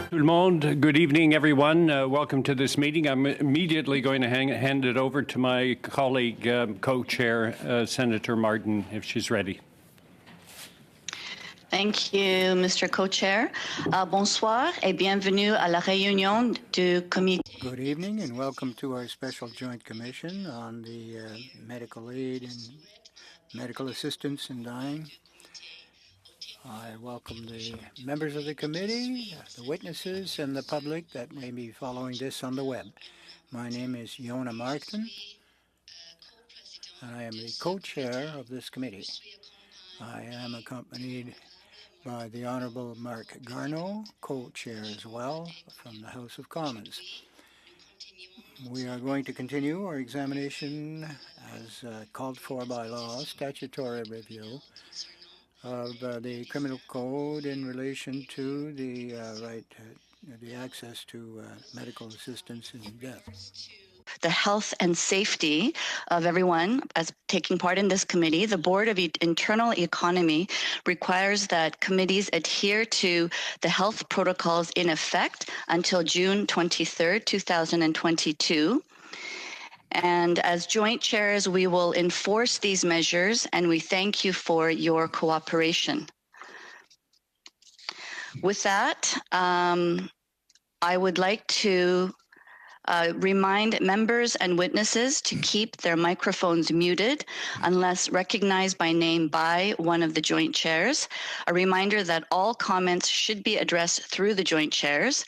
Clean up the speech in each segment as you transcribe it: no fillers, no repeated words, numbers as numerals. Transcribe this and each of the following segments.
tout le monde. Good evening, everyone. Welcome to this meeting. I'm immediately going to hand it over to my colleague, co-chair, Senator Martin, if she's ready. Thank you, Mr. Co-Chair. Bonsoir et bienvenue à la réunion du comité. Good evening and welcome to our special joint commission on the medical aid and medical assistance in dying. I welcome the members of the committee, the witnesses, and the public that may be following this on the web. My name is Yona Martin, and I am the co-chair of this committee. I am accompanied by the Honorable Mark Garneau, co-chair as well, from the House of Commons. We are going to continue our examination as called for by law, statutory review of the criminal code in relation to the the access to medical assistance in death. The health and safety of everyone as taking part in this committee. The Board of Internal Economy requires that committees adhere to the health protocols in effect until June 23rd, 2022. And as joint chairs, we will enforce these measures, and we thank you for your cooperation. With that, I would like to remind members and witnesses to keep their microphones muted unless recognized by name by one of the joint chairs. A reminder that all comments should be addressed through the joint chairs.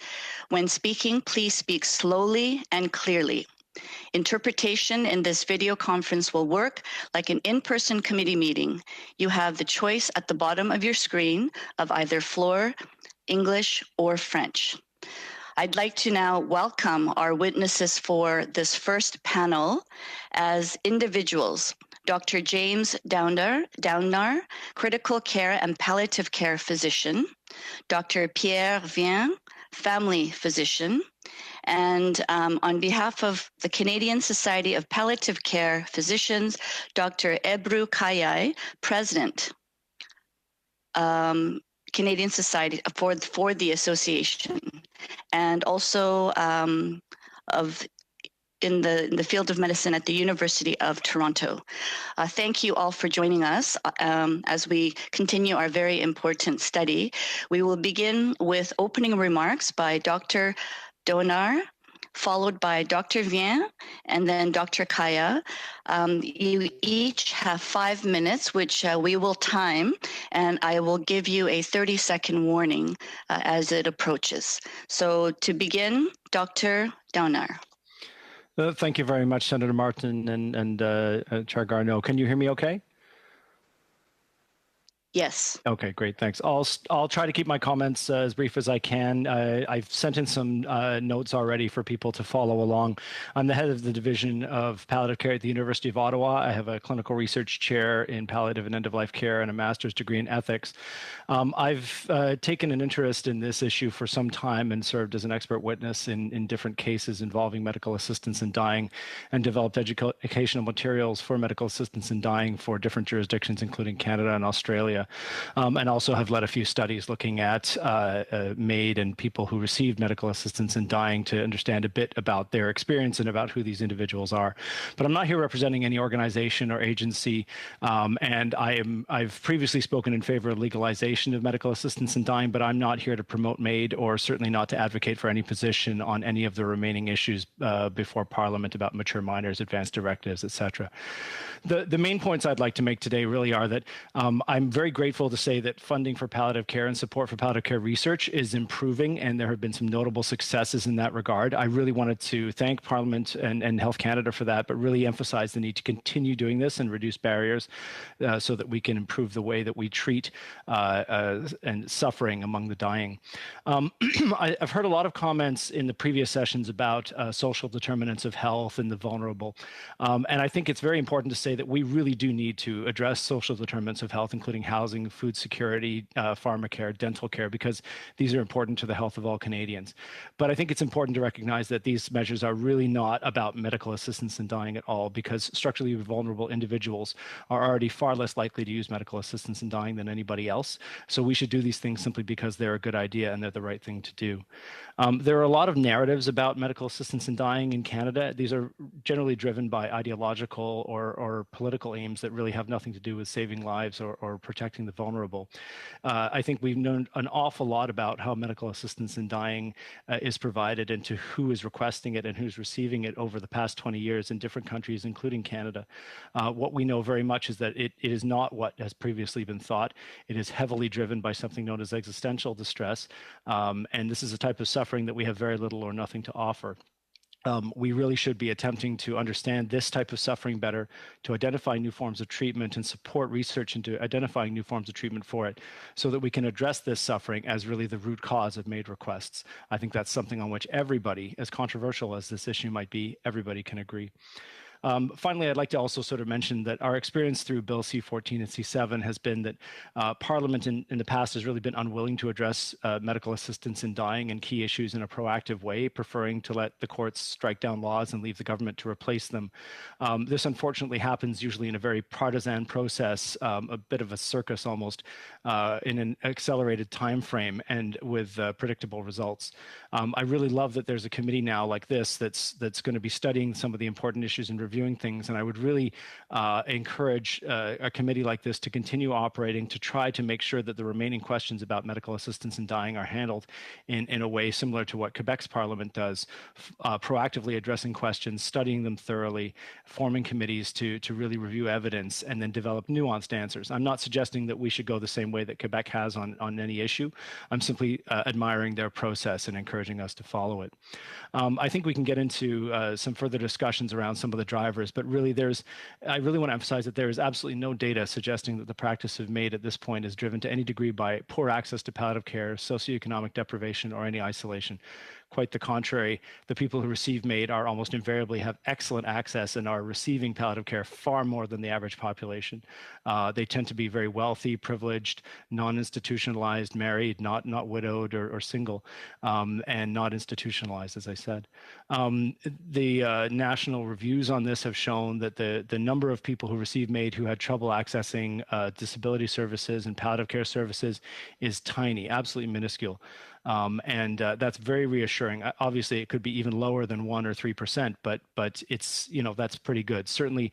When speaking, please speak slowly and clearly. Interpretation in this video conference will work like an in-person committee meeting. You have the choice at the bottom of your screen of either floor, English, or French. I'd like to now welcome our witnesses for this first panel as individuals. Dr. James Downar, critical care and palliative care physician. Dr. Pierre Vien, family physician. And on behalf of the Canadian Society of Palliative Care Physicians, Dr. Ebru Kayai, president, Canadian Society for the association, and also in the field of medicine at the University of Toronto. Thank you all for joining us as we continue our very important study. We will begin with opening remarks by Dr. Downar, followed by Dr. Vien, and then Dr. Kaya. You each have 5 minutes, which we will time, and I will give you a 30-second warning as it approaches. So to begin, Dr. Downar. Thank you very much, Senator Martin and Chair Garneau. Can you hear me okay? Yes. Okay, great, thanks. I'll try to keep my comments as brief as I can. I've sent in some notes already for people to follow along. I'm the head of the Division of Palliative Care at the University of Ottawa. I have a clinical research chair in palliative and end-of-life care and a master's degree in ethics. I've taken an interest in this issue for some time and served as an expert witness in different cases involving medical assistance in dying, and developed educational materials for medical assistance in dying for different jurisdictions, including Canada and Australia. And also have led a few studies looking at MAID and people who received medical assistance in dying to understand a bit about their experience and about who these individuals are. But I'm not here representing any organization or agency, and I've previously spoken in favor of legalization of medical assistance in dying, but I'm not here to promote MAID or certainly not to advocate for any position on any of the remaining issues before Parliament about mature minors, advanced directives, etc. The main points I'd like to make today really are that I'm very grateful to say that funding for palliative care and support for palliative care research is improving, and there have been some notable successes in that regard. I really wanted to thank Parliament and Health Canada for that, but really emphasize the need to continue doing this and reduce barriers so that we can improve the way that we treat and suffering among the dying. I've heard a lot of comments in the previous sessions about social determinants of health and the vulnerable, and I think it's very important to say that we really do need to address social determinants of health, including housing housing, food security, pharmacare, dental care, because these are important to the health of all Canadians. But I think it's important to recognize that these measures are really not about medical assistance in dying at all, because structurally vulnerable individuals are already far less likely to use medical assistance in dying than anybody else. So we should do these things simply because they're a good idea and they're the right thing to do. There are a lot of narratives about medical assistance in dying in Canada. These are generally driven by ideological or political aims that really have nothing to do with saving lives or protecting the vulnerable. I think we've known an awful lot about how medical assistance in dying is provided and to who is requesting it and who's receiving it over the past 20 years in different countries, including Canada. What we know very much is that it is not what has previously been thought. It is heavily driven by something known as existential distress, and this is a type of suffering that we have very little or nothing to offer. We really should be attempting to understand this type of suffering better, to identify new forms of treatment and support research into identifying new forms of treatment for it so that we can address this suffering as really the root cause of MAID requests. I think that's something on which everybody, as controversial as this issue might be, everybody can agree. Finally, I'd like to also sort of mention that our experience through Bill C-14 and C-7 has been that Parliament in the past has really been unwilling to address medical assistance in dying and key issues in a proactive way, preferring to let the courts strike down laws and leave the government to replace them. This unfortunately happens usually in a very partisan process, a bit of a circus almost, in an accelerated time frame and with predictable results. I really love that there's a committee now like this that's going to be studying some of the important issues and reviewing things, and I would really encourage a committee like this to continue operating to try to make sure that the remaining questions about medical assistance in dying are handled in a way similar to what Quebec's Parliament does, proactively addressing questions, studying them thoroughly, forming committees to really review evidence, and then develop nuanced answers. I'm not suggesting that we should go the same way that Quebec has on any issue. I'm simply admiring their process and encouraging us to follow it. I think we can get into some further discussions around some of the drivers, but really I really want to emphasize that there is absolutely no data suggesting that the practice of MAID at this point is driven to any degree by poor access to palliative care, socioeconomic deprivation, or any isolation. Quite the contrary, the people who receive MAID are almost invariably have excellent access and are receiving palliative care far more than the average population. They tend to be very wealthy, privileged, non-institutionalized, married, not widowed or single, and not institutionalized, as I said. The national reviews on this have shown that the number of people who receive MAID who had trouble accessing disability services and palliative care services is tiny, absolutely minuscule. And that's very reassuring. Obviously, it could be even lower than 1 or 3%, but it's, that's pretty good. Certainly,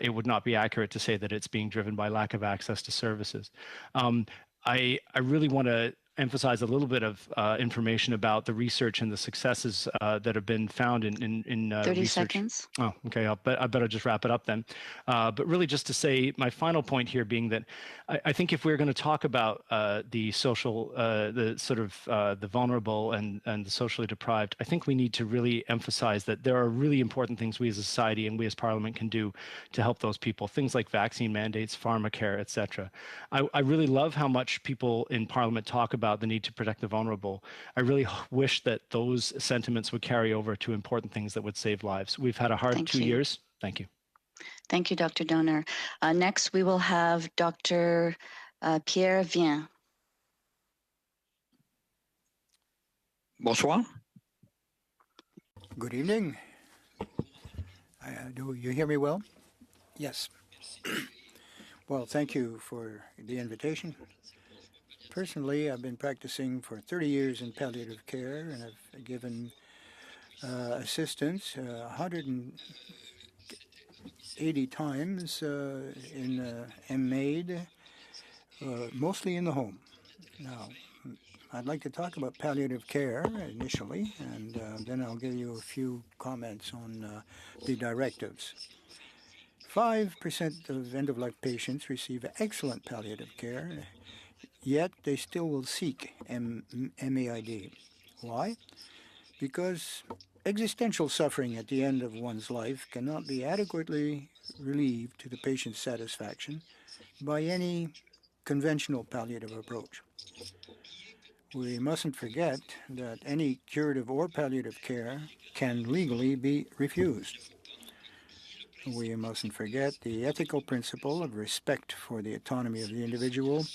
it would not be accurate to say that it's being driven by lack of access to services. I really want to emphasize a little bit of information about the research and the successes that have been found in 30 research. seconds. Oh, okay. I better just wrap it up then. But really just to say my final point here being that I think if we're going to talk about the social, the vulnerable and the socially deprived, I think we need to really emphasize that there are really important things we as a society and we as Parliament can do to help those people. Things like vaccine mandates, pharmacare, etc. I really love how much people in Parliament talk about the need to protect the vulnerable. I really wish that those sentiments would carry over to important things that would save lives. We've had a hard 2 years. Thank you. Thank you, Dr. Donner. Next, we will have Dr. Pierre Vien. Bonsoir. Good evening. Do you hear me well? Yes. Well, thank you for the invitation. Personally, I've been practicing for 30 years in palliative care, and I've given assistance 180 times in AMAD, mostly in the home. Now, I'd like to talk about palliative care initially, and then I'll give you a few comments on the directives. 5% of end-of-life patients receive excellent palliative care, yet they still will seek MAID. Why? Because existential suffering at the end of one's life cannot be adequately relieved to the patient's satisfaction by any conventional palliative approach. We mustn't forget that any curative or palliative care can legally be refused. we mustn't forget the ethical principle of respect for the autonomy of the individual,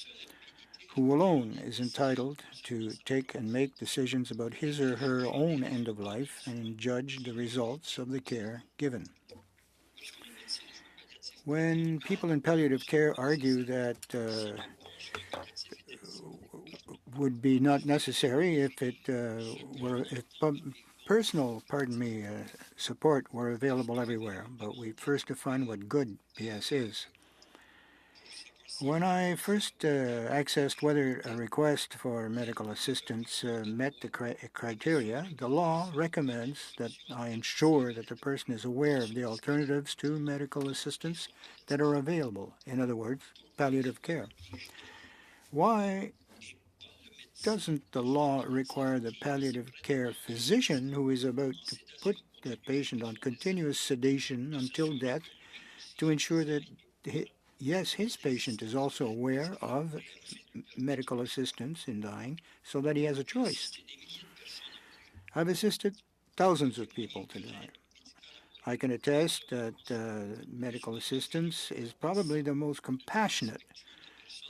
who alone is entitled to take and make decisions about his or her own end of life and judge the results of the care given. When people in palliative care argue that would be not necessary if personal support were available everywhere, but we first define what good PS is. When I first accessed whether a request for medical assistance met the criteria, the law recommends that I ensure that the person is aware of the alternatives to medical assistance that are available, in other words, palliative care. Why doesn't the law require the palliative care physician who is about to put the patient on continuous sedation until death to ensure that his patient is also aware of medical assistance in dying so that he has a choice? I've assisted thousands of people to die. I can attest that medical assistance is probably the most compassionate,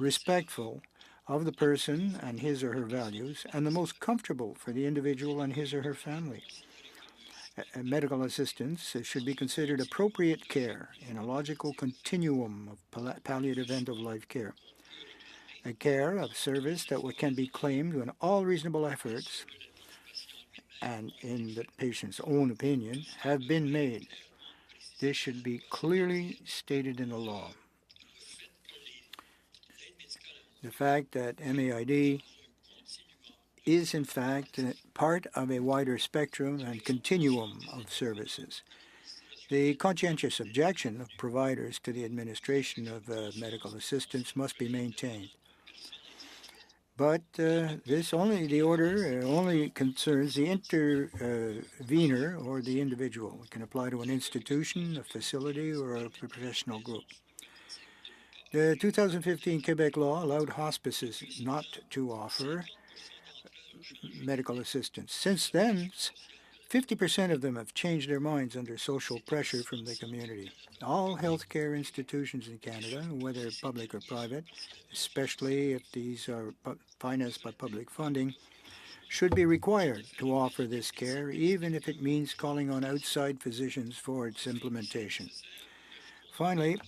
respectful of the person and his or her values, and the most comfortable for the individual and his or her family. Medical assistance should be considered appropriate care in a logical continuum of palliative end-of-life care. A care of service that can be claimed when all reasonable efforts, and in the patient's own opinion, have been made. This should be clearly stated in the law. The fact that MAID is in fact part of a wider spectrum and continuum of services. The conscientious objection of providers to the administration of medical assistance must be maintained. But the order only concerns the intervener or the individual. It can apply to an institution, a facility, or a professional group. The 2015 Quebec law allowed hospices not to offer medical assistance. Since then, 50% of them have changed their minds under social pressure from the community. All healthcare institutions in Canada, whether public or private, especially if these are financed by public funding, should be required to offer this care, even if it means calling on outside physicians for its implementation. Finally,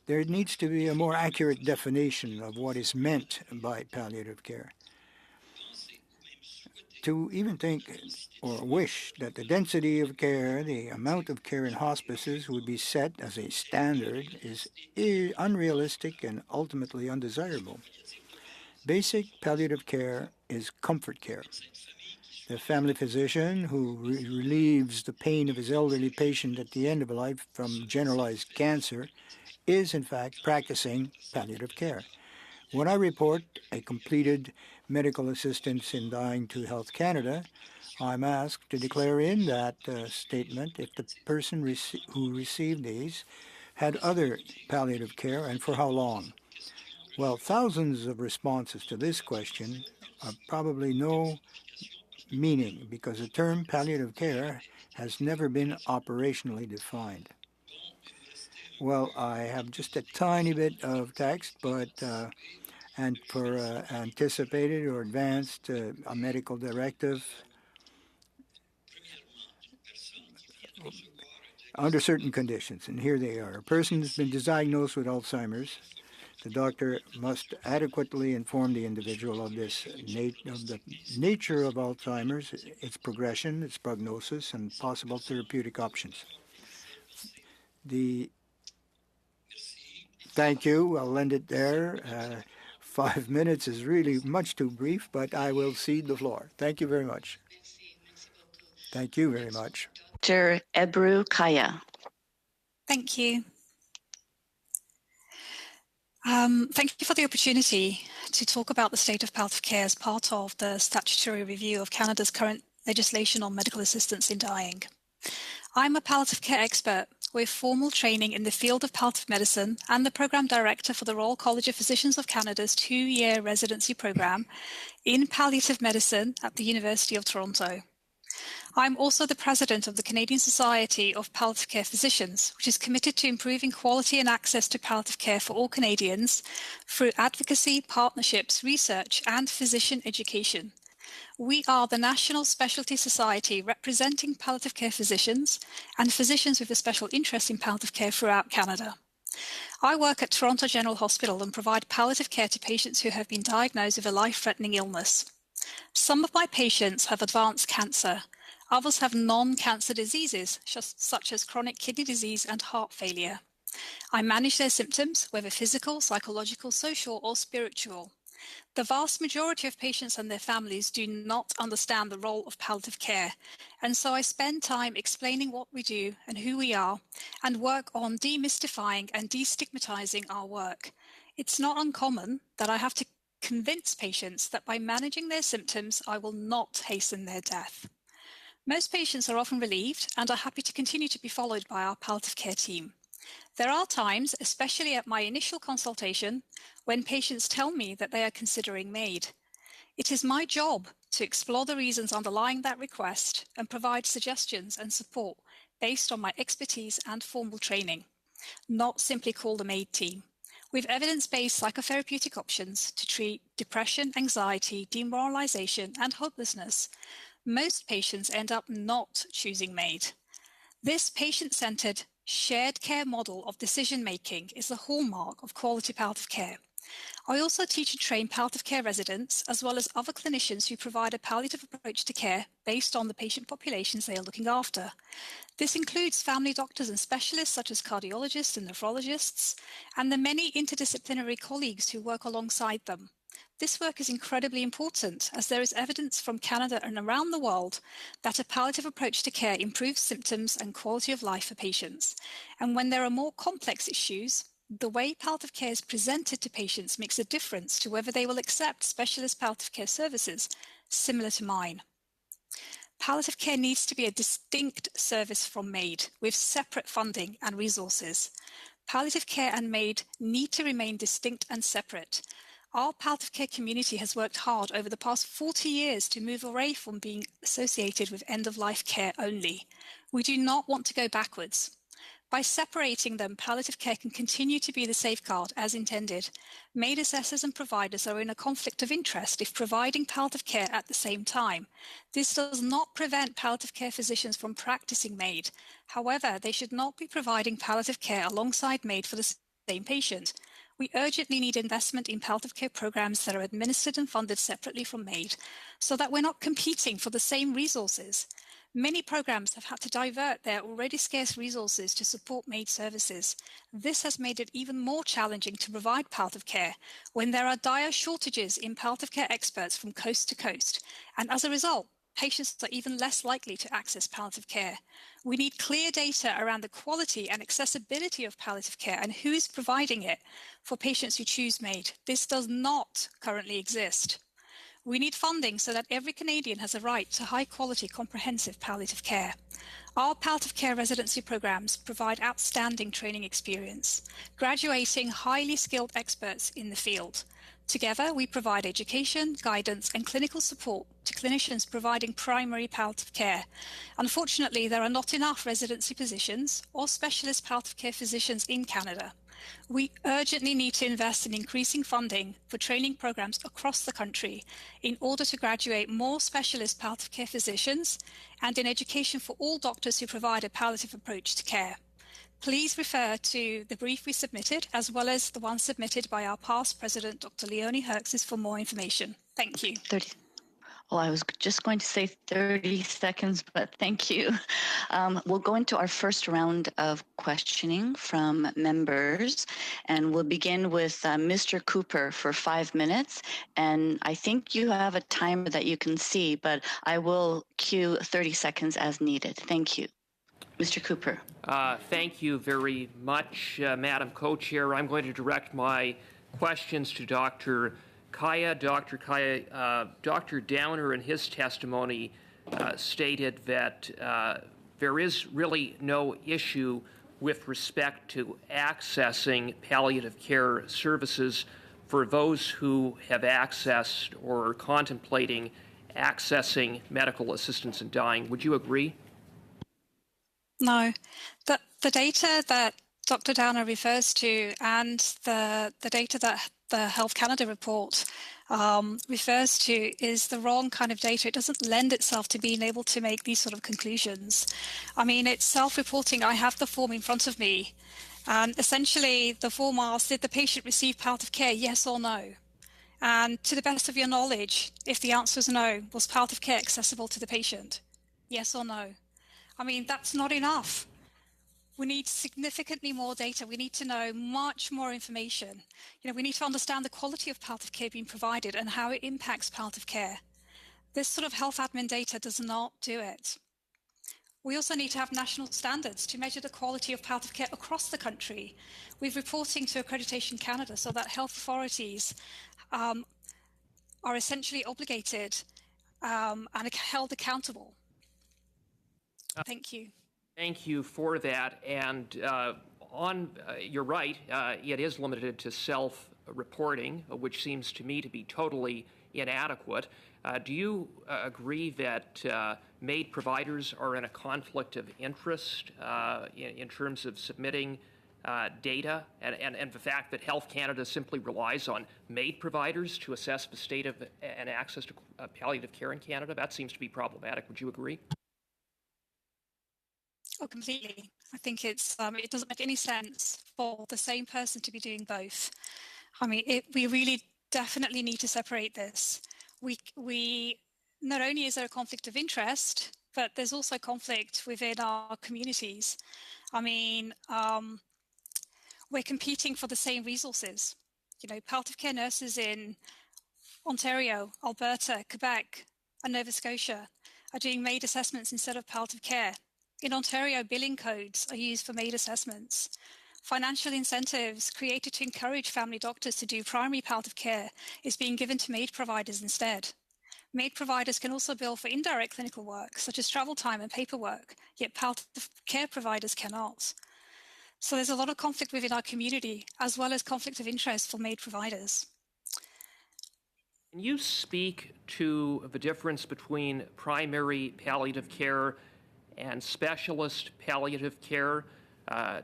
there needs to be a more accurate definition of what is meant by palliative care. To even think or wish that the density of care, the amount of care in hospices would be set as a standard is unrealistic and ultimately undesirable. Basic palliative care is comfort care. The family physician who relieves the pain of his elderly patient at the end of life from generalized cancer is in fact practicing palliative care. When I report a completed medical assistance in dying to Health Canada, I'm asked to declare in that statement if the person who received these had other palliative care and for how long. Well, thousands of responses to this question are probably no meaning because the term palliative care has never been operationally defined. Well, I have just a tiny bit of text, but and for anticipated or advanced a medical directive under certain conditions, and here they are. A person has been diagnosed with Alzheimer's. The doctor must adequately inform the individual of the nature of Alzheimer's, its progression, its prognosis, and possible therapeutic options. Thank you. I'll end it there. 5 minutes is really much too brief, but I will cede the floor. Thank you very much. Thank you very much. Dr. Ebru Kaya. Thank you. Thank you for the opportunity to talk about the state of palliative care as part of the statutory review of Canada's current legislation on medical assistance in dying. I'm a palliative care expert with formal training in the field of palliative medicine and the Programme Director for the Royal College of Physicians of Canada's 2-year residency programme in palliative medicine at the University of Toronto. I'm also the president of the Canadian Society of Palliative Care Physicians, which is committed to improving quality and access to palliative care for all Canadians through advocacy, partnerships, research, and physician education. We are the national specialty society representing palliative care physicians and physicians with a special interest in palliative care throughout Canada. I work at Toronto General Hospital and provide palliative care to patients who have been diagnosed with a life-threatening illness. Some of my patients have advanced cancer. Others have non-cancer diseases, such as chronic kidney disease and heart failure. I manage their symptoms, whether physical, psychological, social, or spiritual. The vast majority of patients and their families do not understand the role of palliative care, and so I spend time explaining what we do and who we are, and work on demystifying and destigmatizing our work. It's not uncommon that I have to convince patients that by managing their symptoms, I will not hasten their death. Most patients are often relieved and are happy to continue to be followed by our palliative care team. There are times, especially at my initial consultation, when patients tell me that they are considering MAID. It is my job to explore the reasons underlying that request and provide suggestions and support based on my expertise and formal training, not simply call the MAID team. With evidence-based psychotherapeutic options to treat depression, anxiety, demoralization, and hopelessness, most patients end up not choosing MAID. This patient-centered, shared care model of decision-making is the hallmark of quality palliative care. I also teach and train palliative care residents, as well as other clinicians who provide a palliative approach to care based on the patient populations they are looking after. This includes family doctors and specialists such as cardiologists and nephrologists, and the many interdisciplinary colleagues who work alongside them. This work is incredibly important as there is evidence from Canada and around the world that a palliative approach to care improves symptoms and quality of life for patients. And when there are more complex issues, the way palliative care is presented to patients makes a difference to whether they will accept specialist palliative care services similar to mine. Palliative care needs to be a distinct service from MAID with separate funding and resources. Palliative care and MAID need to remain distinct and separate. Our palliative care community has worked hard over the past 40 years to move away from being associated with end-of-life care only. We do not want to go backwards. By separating them, palliative care can continue to be the safeguard as intended. MAID assessors and providers are in a conflict of interest if providing palliative care at the same time. This does not prevent palliative care physicians from practicing MAID. However, they should not be providing palliative care alongside MAID for the same patient. We urgently need investment in palliative care programs that are administered and funded separately from MAID so that we're not competing for the same resources. Many programs have had to divert their already scarce resources to support MAID services. This has made it even more challenging to provide palliative care when there are dire shortages in palliative care experts from coast to coast, and as a result, patients are even less likely to access palliative care. We need clear data around the quality and accessibility of palliative care and who is providing it for patients who choose MAID. This does not currently exist. We need funding so that every Canadian has a right to high-quality, comprehensive palliative care. Our palliative care residency programs provide outstanding training experience, graduating highly skilled experts in the field. Together, we provide education, guidance, and clinical support to clinicians providing primary palliative care. Unfortunately, there are not enough residency positions or specialist palliative care physicians in Canada. We urgently need to invest in increasing funding for training programs across the country in order to graduate more specialist palliative care physicians and in education for all doctors who provide a palliative approach to care. Please refer to the brief we submitted, as well as the one submitted by our past president, Dr. Leonie Herxes, for more information. Thank you. 30. Well, I was just going to say 30 seconds, but thank you. We'll go into our first round of questioning from members, and we'll begin with Mr. Cooper for 5 minutes. And I think you have a timer that you can see, but I will cue 30 seconds as needed. Thank you. Mr. Cooper. Thank you very much, Madam Co-Chair. I'm going to direct my questions to Dr. Kaya. Dr. Kaya, Dr. Downer in his testimony stated that there is really no issue with respect to accessing palliative care services for those who have accessed or are contemplating accessing medical assistance in dying. Would you agree? No. The data that Dr. Downer refers to and the data that the Health Canada report refers to is the wrong kind of data. It doesn't lend itself to being able to make these sort of conclusions. I mean, it's self-reporting. I have the form in front of me. And essentially, the form asks, did the patient receive palliative care, yes or no? And to the best of your knowledge, if the answer is no, was palliative care accessible to the patient? Yes or no? I mean, that's not enough. We need significantly more data. We need to know much more information. We need to understand the quality of palliative care being provided and how it impacts palliative care. This sort of health admin data does not do it. We also need to have national standards to measure the quality of palliative care across the country. We're reporting to Accreditation Canada so that health authorities are essentially obligated and held accountable. Thank you. Thank you for that. And you're right, it is limited to self-reporting, which seems to me to be totally inadequate. Do you agree that MAID providers are in a conflict of interest in terms of submitting data and the fact that Health Canada simply relies on MAID providers to assess the state of and access to palliative care in Canada? That seems to be problematic. Would you agree? Oh, completely. I think it doesn't make any sense for the same person to be doing both. I mean, we really definitely need to separate this. We not only is there a conflict of interest, but there's also conflict within our communities. I mean, we're competing for the same resources. Palliative care nurses in Ontario, Alberta, Quebec, and Nova Scotia are doing MAID assessments instead of palliative care. In Ontario, billing codes are used for MAID assessments. Financial incentives created to encourage family doctors to do primary palliative care is being given to MAID providers instead. MAID providers can also bill for indirect clinical work, such as travel time and paperwork, yet palliative care providers cannot. So there's a lot of conflict within our community, as well as conflict of interest for MAID providers. Can you speak to the difference between primary palliative care and specialist palliative care?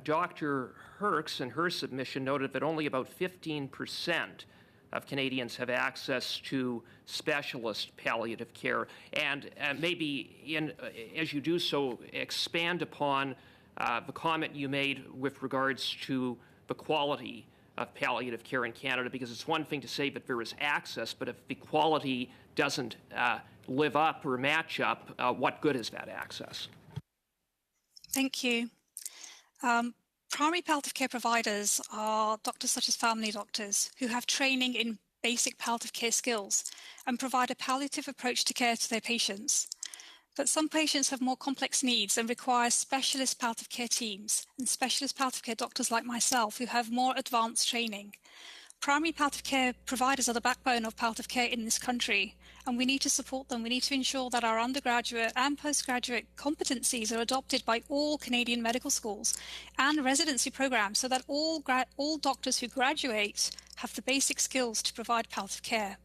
Dr. Herx, in her submission, noted that only about 15% of Canadians have access to specialist palliative care. And maybe, as you do so, expand upon the comment you made with regards to the quality of palliative care in Canada, because it's one thing to say that there is access, but if the quality doesn't live up or match up, what good is that access? Thank you. Primary palliative care providers are doctors such as family doctors who have training in basic palliative care skills and provide a palliative approach to care to their patients. But some patients have more complex needs and require specialist palliative care teams and specialist palliative care doctors like myself who have more advanced training. Primary palliative care providers are the backbone of palliative care in this country, and we need to support them. We need to ensure that our undergraduate and postgraduate competencies are adopted by all Canadian medical schools and residency programs so that all doctors who graduate have the basic skills to provide palliative care.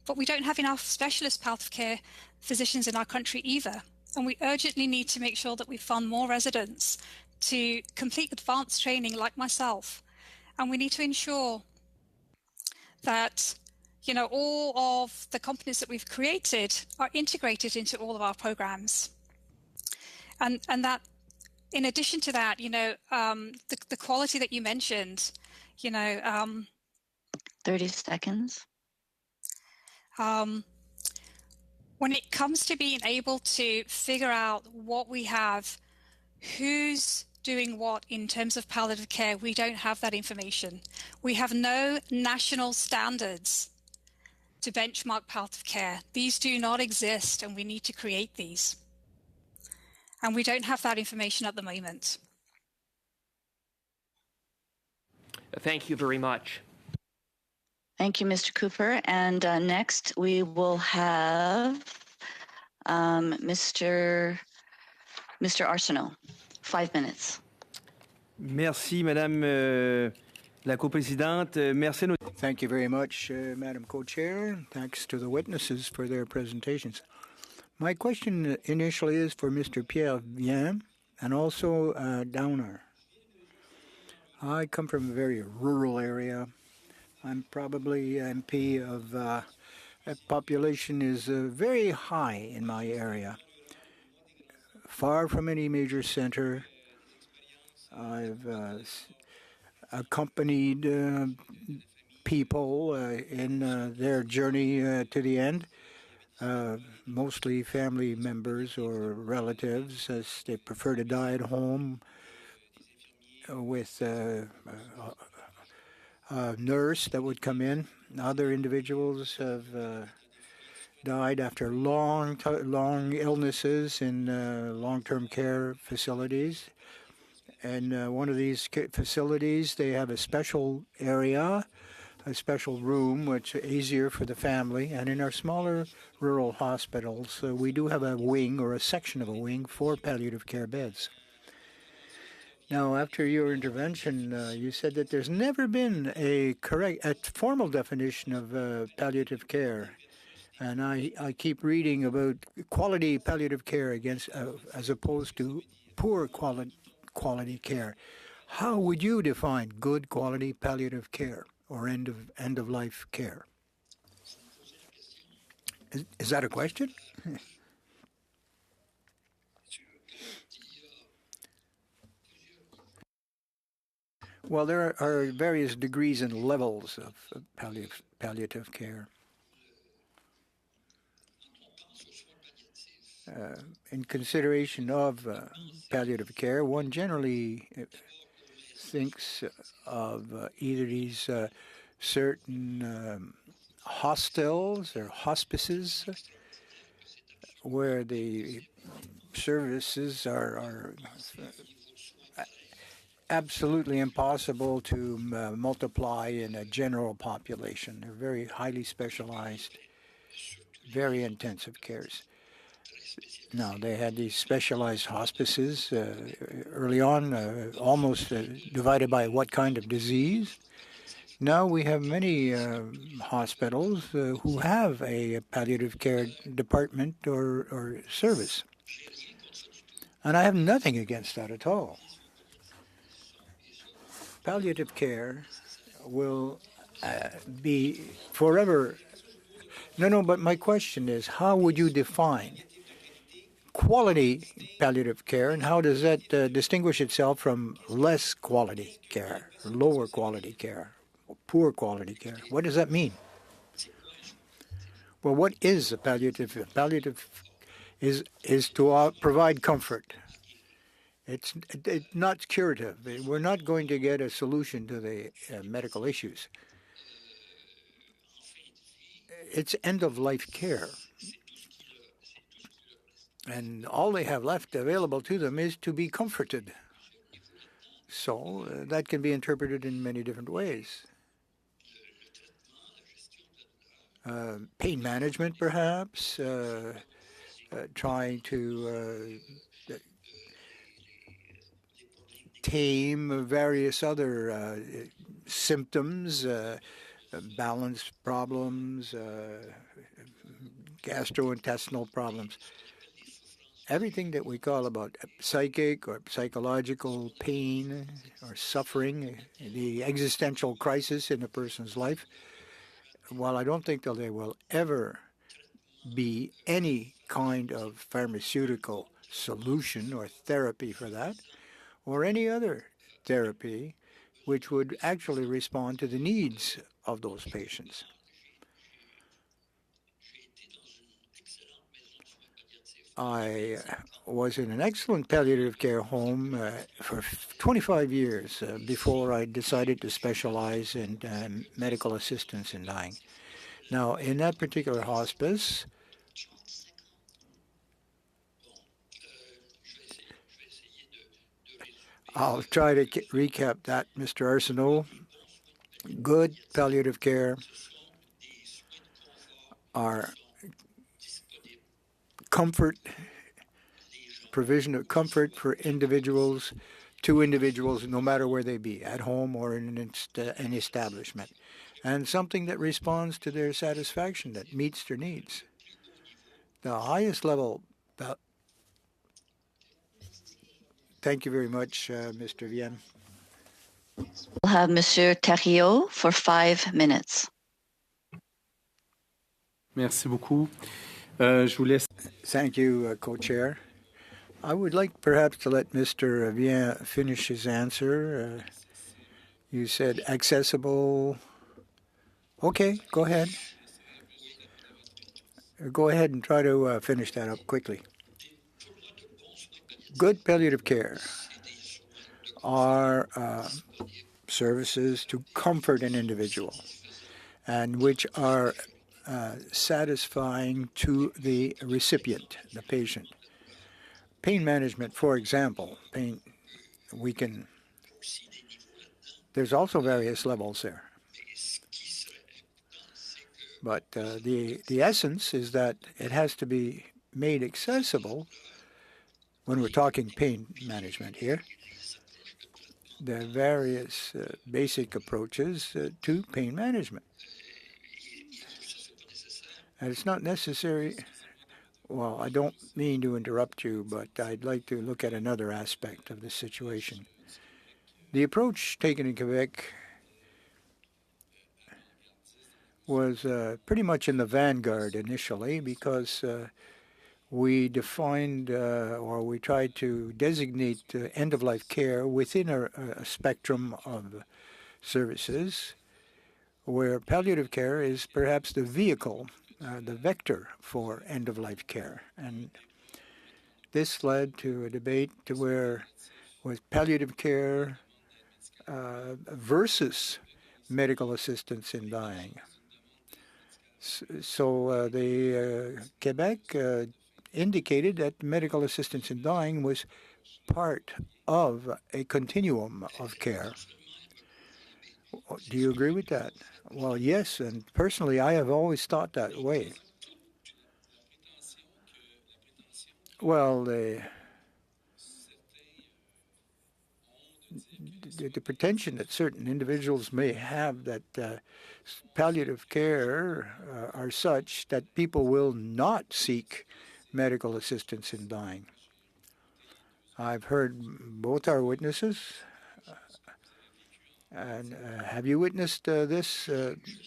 But we don't have enough specialist palliative care physicians in our country either, and we urgently need to make sure that we fund more residents to complete advanced training like myself. And we need to ensure that all of the companies that we've created are integrated into all of our programs. And that, in addition to that, the quality that you mentioned, 30 seconds. When it comes to being able to figure out what we have, who's doing what in terms of palliative care, we don't have that information. We have no national standards to benchmark palliative care. These do not exist, and we need to create these. And we don't have that information at the moment. Thank you very much. Thank you, Mr. Cooper. And next we will have Mr. Arsenault. 5 minutes. Merci, Madame la coprésidente. Merci à nos... Thank you very much, Madam Co-Chair. Thanks to the witnesses for their presentations. My question initially is for Mr. Pierre Vien and also Downer. I come from a very rural area. I'm probably MP of population is very high in my area. Far from any major center. I've accompanied people in their journey to the end, mostly family members or relatives, as they prefer to die at home with a nurse that would come in. Other individuals have died after long illnesses in long-term care facilities. And one of these facilities, they have a special area, a special room, which is easier for the family. And in our smaller rural hospitals, we do have a wing or a section of a wing for palliative care beds. Now, after your intervention, you said that there's never been a formal definition of palliative care. And I keep reading about quality palliative care as opposed to poor quality care. How would you define good quality palliative care or end of life care? Is that a question? Well, there are various degrees and levels of palliative care. In consideration of palliative care, one generally thinks of either these certain hostels or hospices where the services are absolutely impossible to multiply in a general population. They're very highly specialized, very intensive cares. Now, they had these specialized hospices early on, almost divided by what kind of disease. Now we have many hospitals who have a palliative care department or service. And I have nothing against that at all. Palliative care will be forever. No, but my question is, how would you define quality palliative care, and how does that distinguish itself from less quality care, lower quality care, poor quality care? What does that mean? Well, what is a palliative? Palliative is to provide comfort. It's not curative. We're not going to get a solution to the medical issues. It's end-of-life care. And all they have left available to them is to be comforted. So that can be interpreted in many different ways. Pain management, perhaps, trying to tame various other symptoms, balance problems, gastrointestinal problems. Everything that we call about psychic or psychological pain or suffering, the existential crisis in a person's life, while I don't think that there will ever be any kind of pharmaceutical solution or therapy for that, or any other therapy which would actually respond to the needs of those patients. I was in an excellent palliative care home for 25 years before I decided to specialize in medical assistance in dying. Now, in that particular hospice, I'll try to recap that, Mr. Arsenault. Good palliative care are comfort, provision of comfort for individuals, to individuals, no matter where they be, at home or in an establishment. and something that responds to their satisfaction, that meets their needs. The highest level. Thank you very much, Mr. Vienne. We'll have Monsieur Thériault for 5 minutes. Merci beaucoup. Je vous laisse. Thank you, Co-Chair. I would like perhaps to let Mr. Vienne finish his answer. You said accessible. Okay, go ahead. Go ahead and try to finish that up quickly. Good palliative care are services to comfort an individual and which are satisfying to the recipient, the patient. Pain management, for example, there's also various levels there. But the essence is that it has to be made accessible when we're talking pain management here. There are various basic approaches to pain management. And it's not necessary, well, I don't mean to interrupt you, but I'd like to look at another aspect of the situation. The approach taken in Quebec was pretty much in the vanguard initially because we defined or we tried to designate end-of-life care within a spectrum of services where palliative care is perhaps the vehicle, the vector for end-of-life care. And this led to a debate to where was palliative care versus medical assistance in dying. So Quebec indicated that medical assistance in dying was part of a continuum of care. Do you agree with that? Well, yes, and personally, I have always thought that way. Well, the pretension that certain individuals may have that palliative care are such that people will not seek medical assistance in dying. I've heard both our witnesses. And have you witnessed this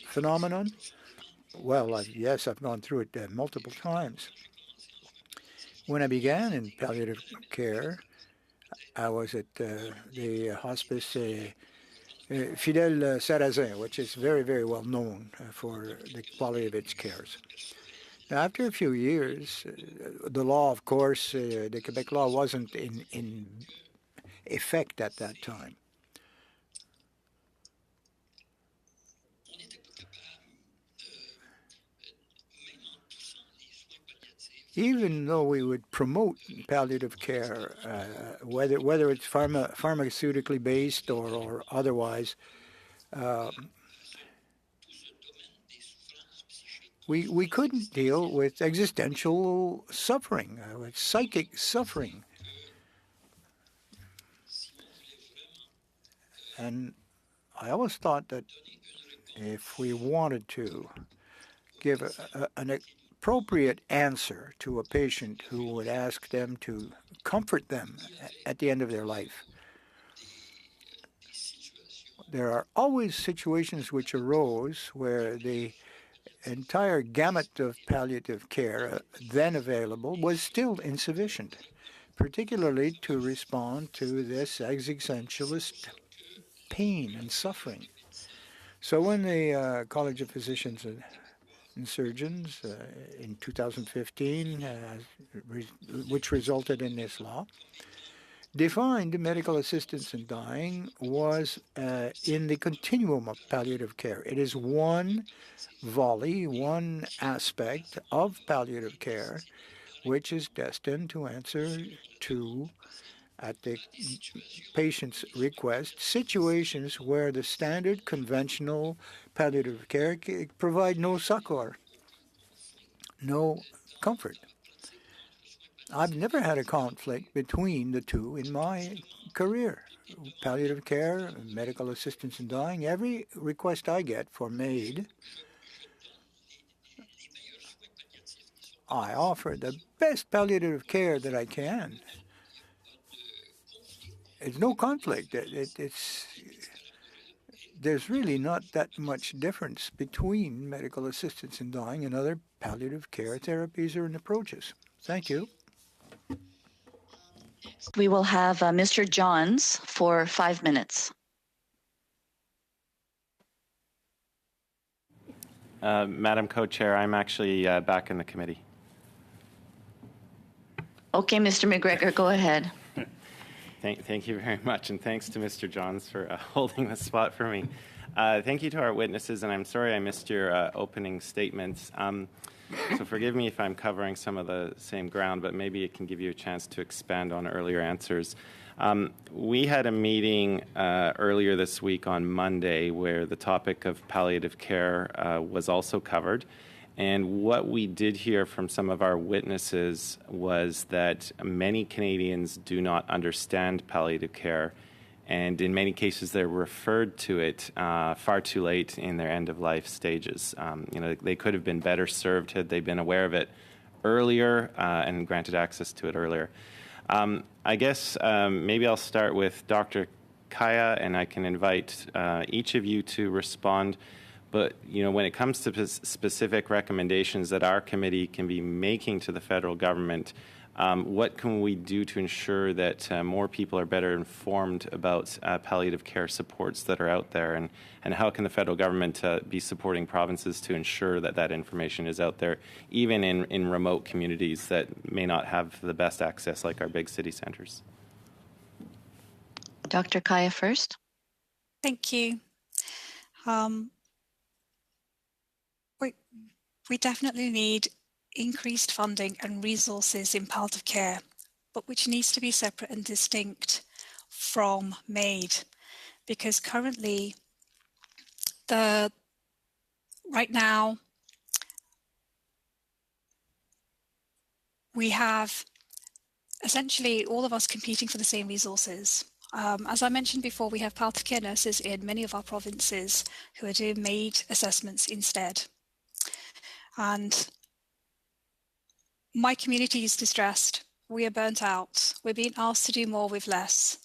phenomenon? Well, yes, I've gone through it multiple times. When I began in palliative care, I was at the hospice Fidèle Sarrazin, which is very, very well known for the quality of its cares. Now, after a few years, the law, of course, the Quebec law wasn't in effect at that time. Even though we would promote palliative care, whether it's pharmaceutically based or otherwise, we couldn't deal with existential suffering, with psychic suffering. And I always thought that if we wanted to give an appropriate answer to a patient who would ask them to comfort them at the end of their life, there are always situations which arose where the entire gamut of palliative care then available was still insufficient, particularly to respond to this existentialist pain and suffering. So when the College of Physicians and Surgeons in 2015, which resulted in this law, defined medical assistance in dying was in the continuum of palliative care. It is one volley, one aspect of palliative care, which is destined to answer to, at the patient's request, situations where the standard conventional palliative care provide no succor, no comfort. I've never had a conflict between the two in my career. Palliative care, medical assistance in dying. Every request I get for MAID, I offer the best palliative care that I can. It's no conflict. There's really not that much difference between medical assistance in dying and other palliative care therapies or approaches. Thank you. We will have Mr. Johns for 5 minutes. Madam Co-Chair, I'm actually back in the committee. Okay, Mr. McGregor, go ahead. Thank you very much, and thanks to Mr. Johns for holding the spot for me. Thank you to our witnesses, and I'm sorry I missed your opening statements. So forgive me if I'm covering some of the same ground, but maybe it can give you a chance to expand on earlier answers. We had a meeting earlier this week on Monday where the topic of palliative care was also covered. And what we did hear from some of our witnesses was that many Canadians do not understand palliative care, and in many cases they're referred to it far too late in their end-of-life stages. They could have been better served had they been aware of it earlier and granted access to it earlier. I guess maybe I'll start with Dr. Kaya, and I can invite each of you to respond. But, when it comes to specific recommendations that our committee can be making to the federal government, what can we do to ensure that more people are better informed about palliative care supports that are out there? And how can the federal government be supporting provinces to ensure that that information is out there, even in remote communities that may not have the best access like our big city centres? Dr. Kaya first. Thank you. We definitely need increased funding and resources in palliative care, but which needs to be separate and distinct from MAID, because currently, right now, we have essentially all of us competing for the same resources. As I mentioned before, we have palliative care nurses in many of our provinces who are doing MAID assessments instead. And my community is distressed. We are burnt out. We're being asked to do more with less.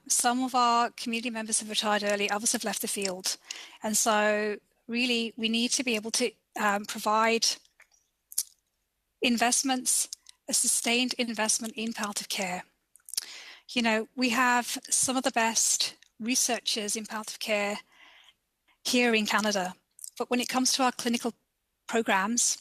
Some of our community members have retired early, others have left the field. And so really, we need to be able to provide investments, a sustained investment in palliative care. We have some of the best researchers in palliative care here in Canada, but when it comes to our clinical programs,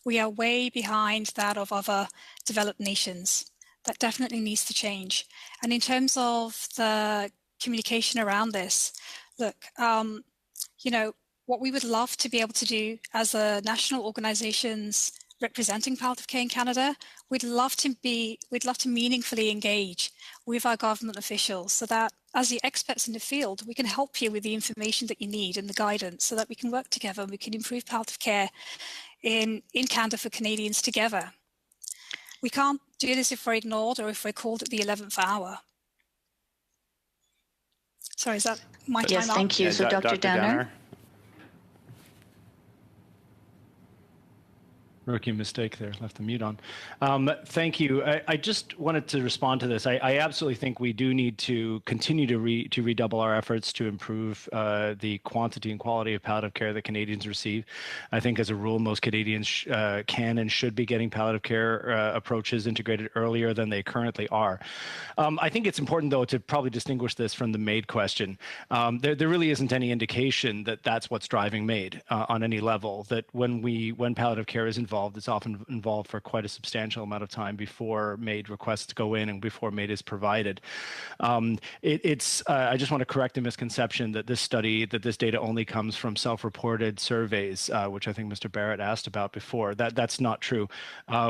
we are way behind that of other developed nations. That definitely needs to change. And in terms of the communication around this, look, what we would love to be able to do as a national organizations representing palliative care in Canada, we'd love to meaningfully engage with our government officials so that as the experts in the field, we can help you with the information that you need and the guidance so that we can work together and we can improve palliative care in Canada for Canadians together. We can't do this if we're ignored or if we're called at the 11th hour. Sorry, is that my time Yes, thank you. So Dr. Downer. Rookie mistake there, left the mute on. Thank you. I just wanted to respond to this. I absolutely think we do need to continue to redouble our efforts to improve the quantity and quality of palliative care that Canadians receive. I think as a rule, most Canadians can and should be getting palliative care approaches integrated earlier than they currently are. I think it's important, though, to probably distinguish this from the MAID question. There really isn't any indication that that's what's driving MAID on any level, that when palliative care is involved, it's often involved for quite a substantial amount of time before MAID requests go in and before MAID is provided. I just want to correct a misconception that this data only comes from self-reported surveys, which I think Mr. Barrett asked about before. That's not true.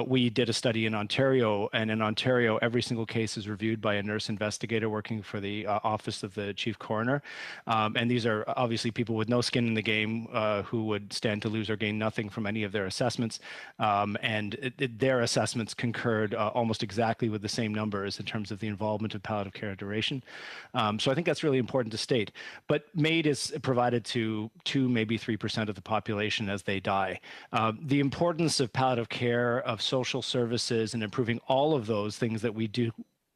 We did a study in Ontario, and in Ontario, every single case is reviewed by a nurse investigator working for the Office of the Chief Coroner. And these are obviously people with no skin in the game who would stand to lose or gain nothing from any of their assessments. and their assessments concurred almost exactly with the same numbers in terms of the involvement of palliative care duration. So I think that's really important to state. But MAID is provided to 2, maybe 3% of the population as they die. The importance of palliative care, of social services, and improving all of those things that we do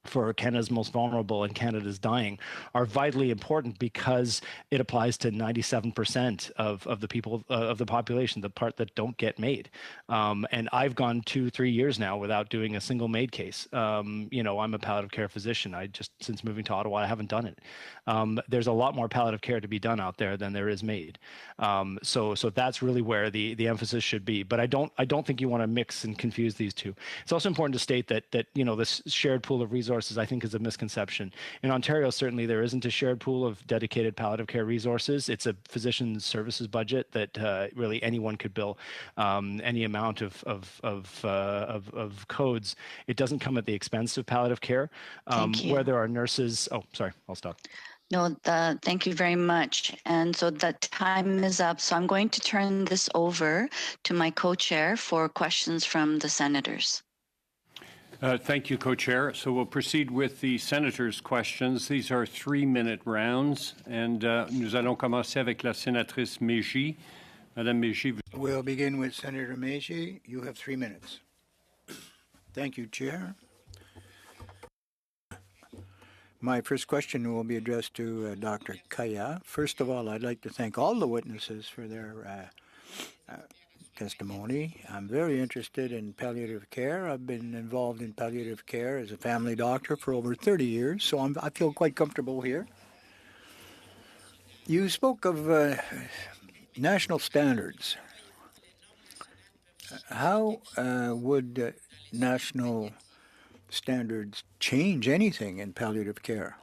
for Canada's most vulnerable and Canada's dying are vitally important because it applies to 97% of the people of the population, the part that don't get MAID. And I've gone 2-3 years now without doing a single MAID case. I'm a palliative care physician. Since moving to Ottawa, I haven't done it. There's a lot more palliative care to be done out there than there is MAID. So that's really where the emphasis should be. But I don't think you want to mix and confuse these two. It's also important to state that this shared pool of resources, I think, is a misconception. In Ontario, certainly there isn't a shared pool of dedicated palliative care resources. It's a physician services budget that really anyone could bill any amount of codes. It doesn't come at the expense of palliative care. Thank you. Where there are nurses. Oh, sorry, I'll stop. No, thank you very much. And so that time is up. So I'm going to turn this over to my co-chair for questions from the senators. Thank you, Co-Chair. So we'll proceed with the Senators' questions. These are 3-minute rounds. And nous allons commencer avec la sénatrice Mégy. Madame Mégy. We'll begin with Senator Mégy. You have 3 minutes. Thank you, Chair. My first question will be addressed to Dr. Kaya. First of all, I'd like to thank all the witnesses for their testimony. I'm very interested in palliative care. I've been involved in palliative care as a family doctor for over 30 years, so I feel quite comfortable here. You spoke of national standards. How would national standards change anything in palliative care?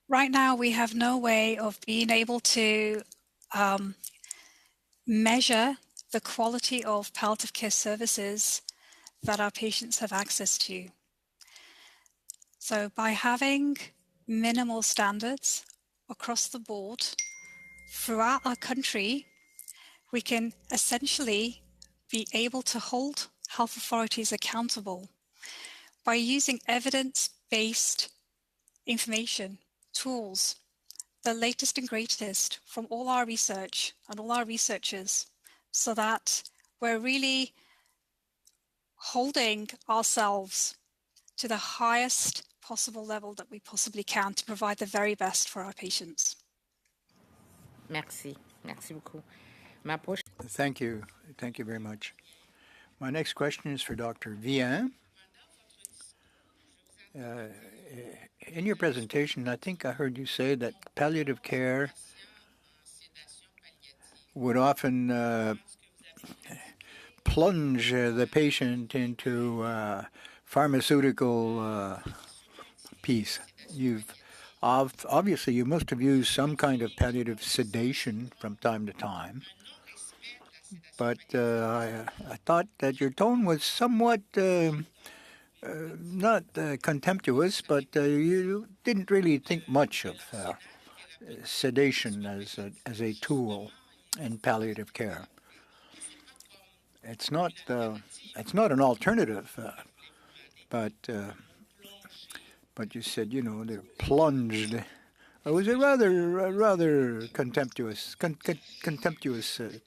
Right now, we have no way of being able to measure the quality of palliative care services that our patients have access to. So by having minimal standards across the board throughout our country, we can essentially be able to hold health authorities accountable by using evidence-based information, tools, the latest and greatest from all our research and all our researchers, so that we're really holding ourselves to the highest possible level that we possibly can to provide the very best for our patients. Merci. Merci beaucoup. Thank you. Thank you very much. My next question is for Dr. Vian. In your presentation, I think I heard you say that palliative care would often plunge the patient into pharmaceutical piece. Obviously, you must have used some kind of palliative sedation from time to time. But I thought that your tone was somewhat not contemptuous, but you didn't really think much of sedation as a tool in palliative care. It's not an alternative, but you said they're plunged. It was a rather contemptuous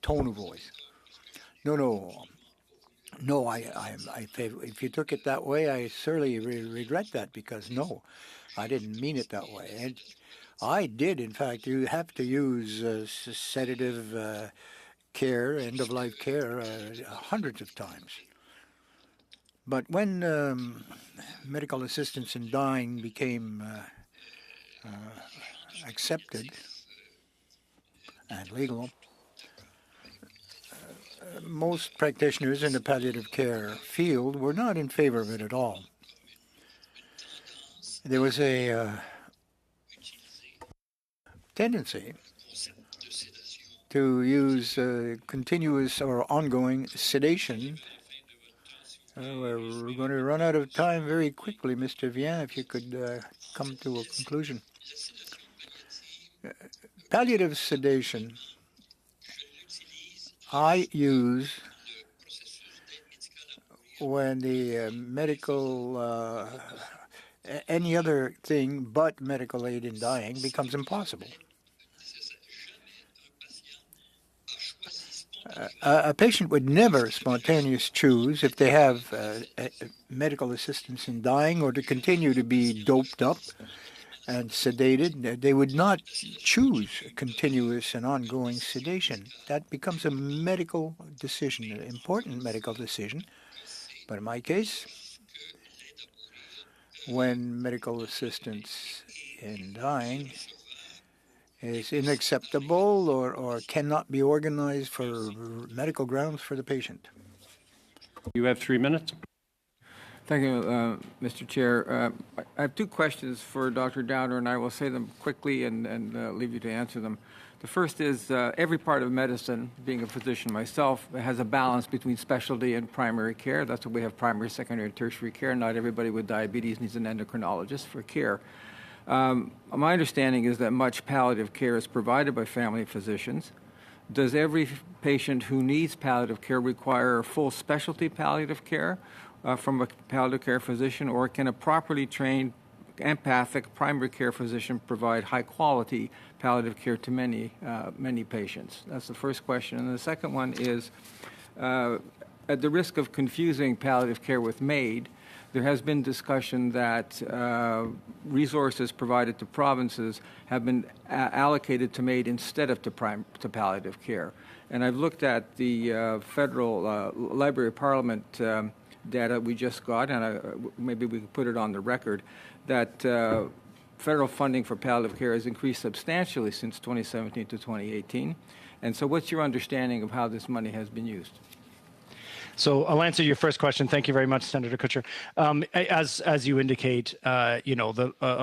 tone of voice. No, if you took it that way, I certainly regret that, because no, I didn't mean it that way. And I did, in fact, you have to use sedative care, end-of-life care, hundreds of times. But when medical assistance in dying became accepted and legal, most practitioners in the palliative care field were not in favor of it at all. There was a tendency to use continuous or ongoing sedation. We're going to run out of time very quickly, Mr. Vian, if you could come to a conclusion. Palliative sedation I use when the any other thing but medical aid in dying becomes impossible. A patient would never spontaneously choose, if they have medical assistance in dying or to continue to be doped up and sedated, they would not choose continuous and ongoing sedation. That becomes a medical decision, an important medical decision. But in my case, when medical assistance in dying is unacceptable or cannot be organized for medical grounds for the patient. You have 3 minutes. Thank you, Mr. Chair. I have two questions for Dr. Downer, and I will say them quickly and leave you to answer them. The first is every part of medicine, being a physician myself, has a balance between specialty and primary care. That's why we have primary, secondary, and tertiary care. Not everybody with diabetes needs an endocrinologist for care. My understanding is that much palliative care is provided by family physicians. Does every patient who needs palliative care require full specialty palliative care from a palliative care physician, or can a properly trained empathic primary care physician provide high-quality palliative care to many patients? That's the first question. And the second one is, at the risk of confusing palliative care with MAID, there has been discussion that resources provided to provinces have been allocated to MAID instead of to palliative care. And I've looked at the Federal Library of Parliament data we just got, and maybe we could put it on the record, that federal funding for palliative care has increased substantially since 2017 to 2018. And so what's your understanding of how this money has been used? So I'll answer your first question. Thank you very much, Senator Kutcher. As you indicate, a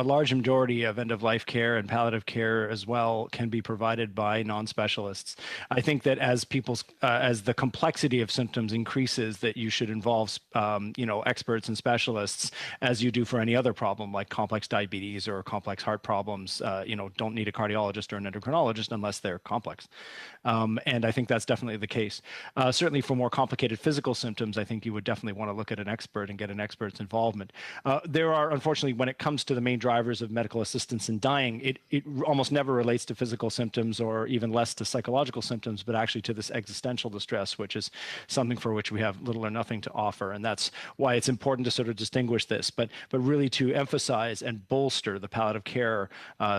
large majority of end-of-life care and palliative care as well can be provided by non-specialists. I think that as the complexity of symptoms increases, that you should involve, experts and specialists, as you do for any other problem like complex diabetes or complex heart problems. Don't need a cardiologist or an endocrinologist unless they're complex. And I think that's definitely the case. Certainly for more complicated physical symptoms, I think you would definitely want to look at an expert and get an expert's involvement. There are, unfortunately, when it comes to the main drivers of medical assistance in dying, it almost never relates to physical symptoms or even less to psychological symptoms, but actually to this existential distress, which is something for which we have little or nothing to offer. And that's why it's important to sort of distinguish this, but really to emphasize and bolster the palliative care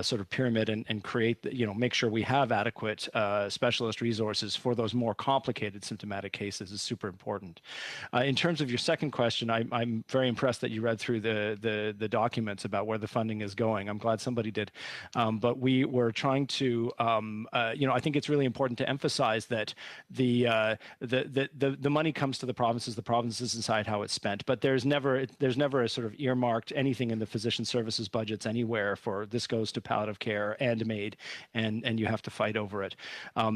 sort of pyramid and create, make sure we have adequate specialist resources for those more complicated symptomatic cases is super important. In terms of your second question, I'm very impressed that you read through the documents about where the funding is going. I'm glad somebody did. But we were trying to, I think it's really important to emphasize that the money comes to the provinces decide how it's spent. But there's never a sort of earmarked anything in the physician services budgets anywhere for this goes to palliative care and MAID, and you have to fight over it.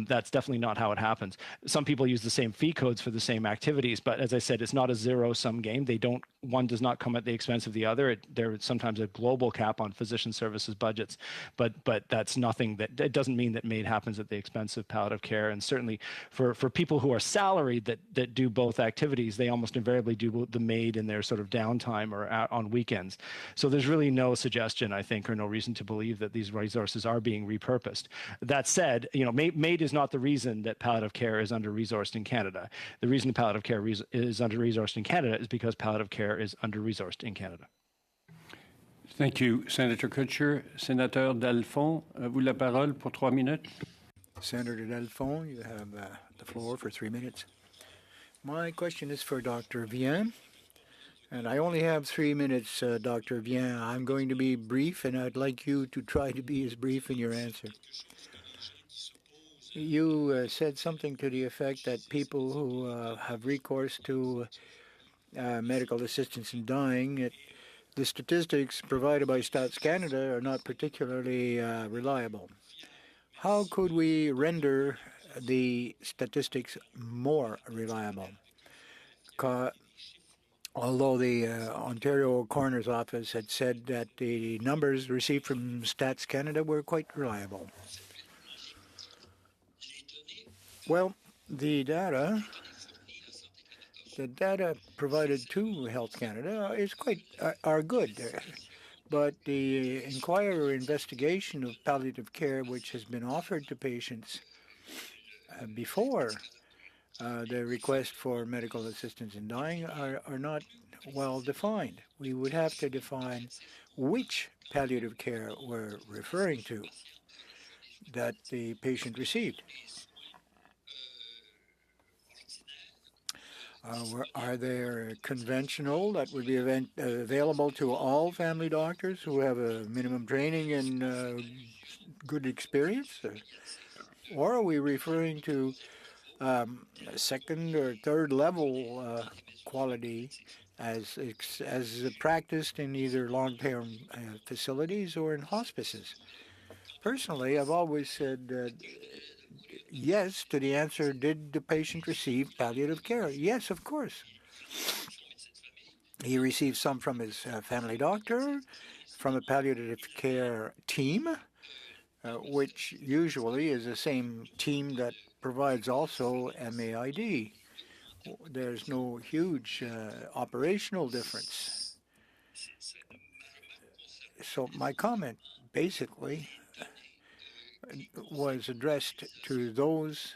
That's definitely not how it happens. Some people use the same fee codes for the same activities, but as I said, it's not a zero-sum game. One does not come at the expense of the other. There's sometimes a global cap on physician services budgets, but that's nothing it doesn't mean that MAID happens at the expense of palliative care. And certainly for people who are salaried that do both activities, they almost invariably do the MAID in their sort of downtime or on weekends. So there's really no suggestion, I think, or no reason to believe that these resources are being repurposed. That said, MAID is not the reason that palliative care is under-resourced in Canada. The reason palliative care is under-resourced in Canada is because palliative care is under-resourced in Canada. Thank you, Senator Kutcher. Sénateur Dalphond, à vous la parole pour 3 minutes. Senator Dalphond, you have the floor for 3 minutes. My question is for Dr. Viens, and I only have 3 minutes, Dr. Viens. I'm going to be brief, and I'd like you to try to be as brief in your answer. You said something to the effect that people who have recourse to medical assistance in dying, the statistics provided by Stats Canada are not particularly reliable. How could we render the statistics more reliable? although the Ontario Coroner's Office had said that the numbers received from Stats Canada were quite reliable. Well, the data provided to Health Canada is are good, but the inquiry or investigation of palliative care which has been offered to patients before the request for medical assistance in dying are not well defined. We would have to define which palliative care we're referring to that the patient received. Are there conventional that would be available to all family doctors who have a minimum training and good experience? Or are we referring to second or third level quality as practiced in either long-term facilities or in hospices? Personally, I've always said yes to the answer, did the patient receive palliative care? Yes, of course. He received some from his family doctor, from a palliative care team, which usually is the same team that provides also MAID. There's no huge operational difference. So my comment basically was addressed to those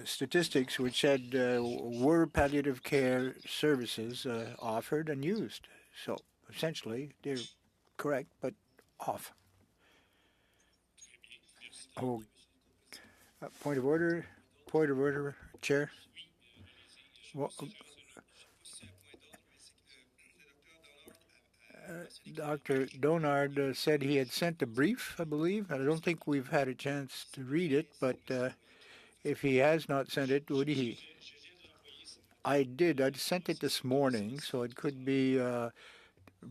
statistics which said were palliative care services offered and used. So essentially they're correct but off. Oh, point of order, Chair. Well, Dr. Donard said he had sent a brief, I believe. I don't think we've had a chance to read it, but if he has not sent it, would he? I did. I sent it this morning, so it could be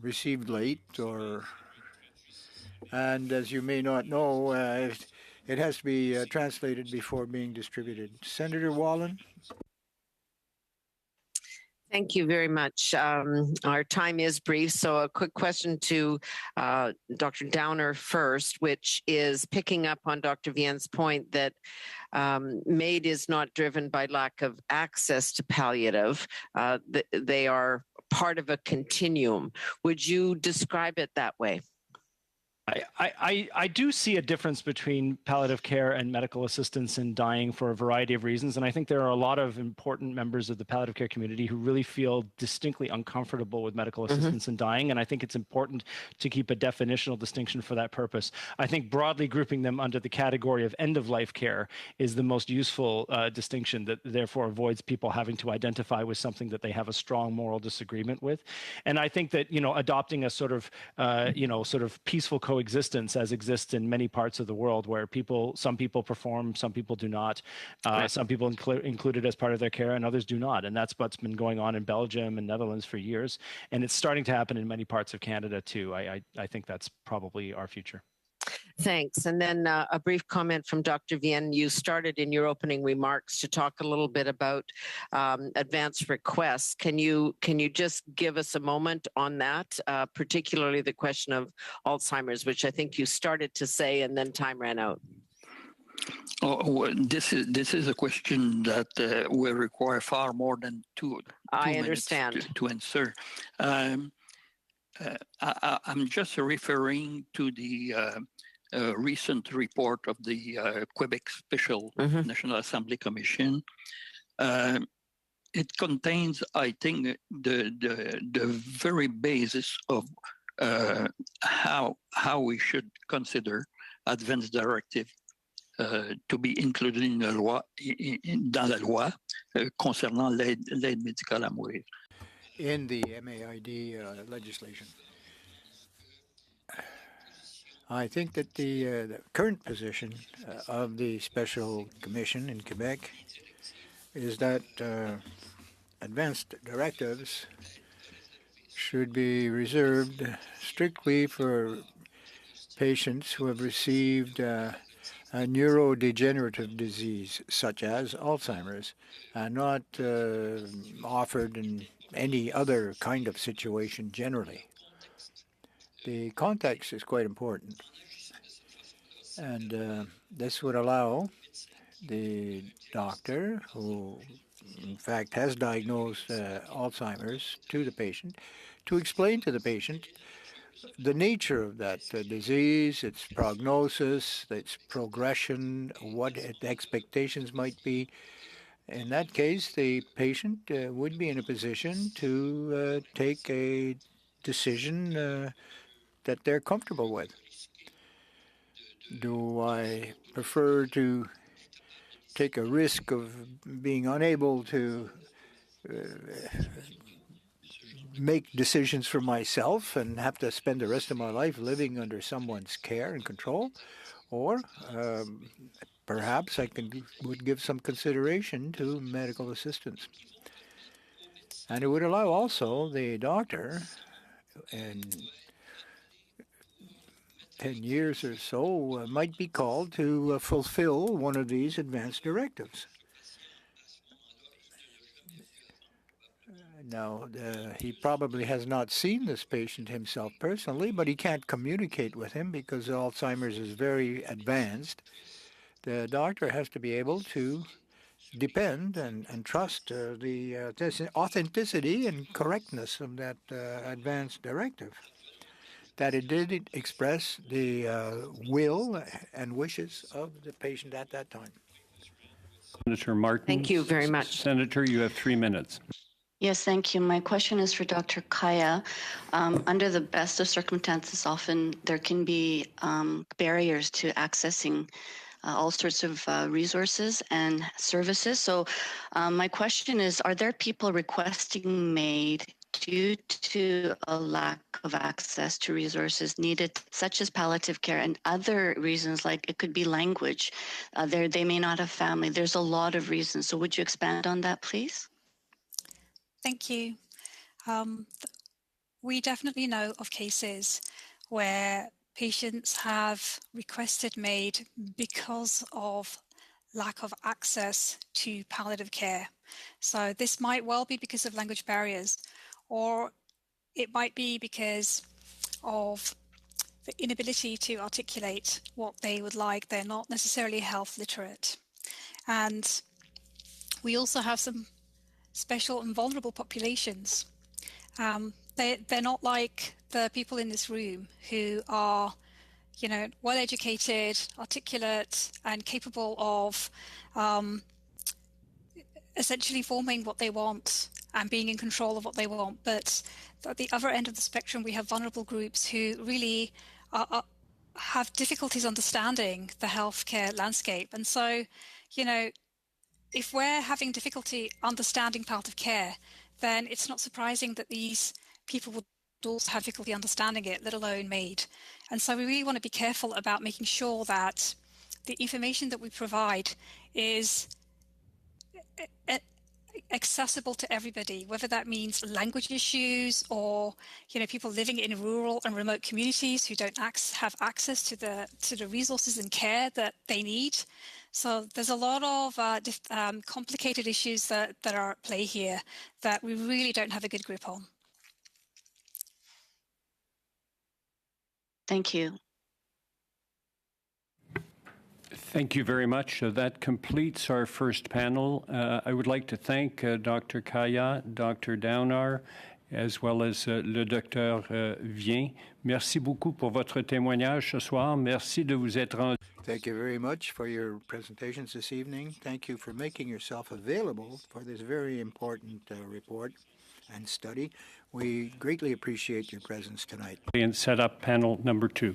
received late, and as you may not know, it has to be translated before being distributed. Senator Wallen? Thank you very much. Our time is brief, so a quick question to Dr. Downer first, which is picking up on Dr. Vien's point that MAID is not driven by lack of access to palliative. They are part of a continuum. Would you describe it that way? I do see a difference between palliative care and medical assistance in dying for a variety of reasons. And I think there are a lot of important members of the palliative care community who really feel distinctly uncomfortable with medical assistance in dying. And I think it's important to keep a definitional distinction for that purpose. I think broadly grouping them under the category of end-of-life care is the most useful distinction that therefore avoids people having to identify with something that they have a strong moral disagreement with. And I think that, adopting a sort of peaceful coexistence as exists in many parts of the world where some people perform, some people do not. Some people include it as part of their care and others do not. And that's what's been going on in Belgium and Netherlands for years. And it's starting to happen in many parts of Canada too. I think that's probably our future. Thanks. And then a brief comment from Dr. Vien. You started in your opening remarks to talk a little bit about advance requests. Can you just give us a moment on that, particularly the question of Alzheimer's, which I think you started to say and then time ran out? This is a question that will require far more than two I understand. minutes to answer. I'm just referring to the recent report of the Quebec Special National Assembly Commission. It contains, I think, the very basis of how we should consider advance directive to be included in la loi, dans la loi concernant l'aide médicale à mourir. In the MAID legislation. I think that the current position of the Special Commission in Quebec is that advanced directives should be reserved strictly for patients who have received a neurodegenerative disease such as Alzheimer's, and not offered in any other kind of situation generally. The context is quite important, and this would allow the doctor, who in fact has diagnosed Alzheimer's to the patient, to explain to the patient the nature of that disease, its prognosis, its progression, what its expectations might be. In that case, the patient would be in a position to take a decision that they're comfortable with. Do I prefer to take a risk of being unable to make decisions for myself and have to spend the rest of my life living under someone's care and control? Or perhaps I would give some consideration to medical assistance. And it would allow also the doctor, in 10 years or so, might be called to fulfill one of these advance directives. Now, he probably has not seen this patient himself personally, but he can't communicate with him because Alzheimer's is very advanced. The doctor has to be able to depend and trust the authenticity and correctness of that advance directive, that it did express the will and wishes of the patient at that time. Senator Martin. Thank you very much. Senator, you have 3 minutes. Yes, thank you. My question is for Dr. Kaya. Under the best of circumstances, often there can be barriers to accessing all sorts of resources and services. So my question is, are there people requesting MAID due to a lack of access to resources needed, such as palliative care and other reasons, like it could be language? They may not have family. There's a lot of reasons. So would you expand on that, please? Thank you. We definitely know of cases where patients have requested MAID because of lack of access to palliative care. So this might well be because of language barriers, or it might be because of the inability to articulate what they would like. They're not necessarily health literate. And we also have some special and vulnerable populations. They're not like the people in this room who are, well educated, articulate, and capable of essentially forming what they want and being in control of what they want. But at the other end of the spectrum, we have vulnerable groups who really have difficulties understanding the healthcare landscape. And so, if we're having difficulty understanding palliative care, then it's not surprising that these people would also have difficulty understanding it, let alone MAID. And so we really want to be careful about making sure that the information that we provide is accessible to everybody, whether that means language issues or people living in rural and remote communities who don't have access to the resources and care that they need. So there's a lot of complicated issues that are at play here that we really don't have a good grip on. Thank you. Thank you very much. That completes our first panel. I would like to thank Dr. Kaya, Dr. Downer, as well as le docteur Vien. Merci beaucoup pour votre témoignage ce soir. Merci de vous être rendu. Thank you very much for your presentations this evening. Thank you for making yourself available for this very important report and study. We greatly appreciate your presence tonight. And set up panel number 2.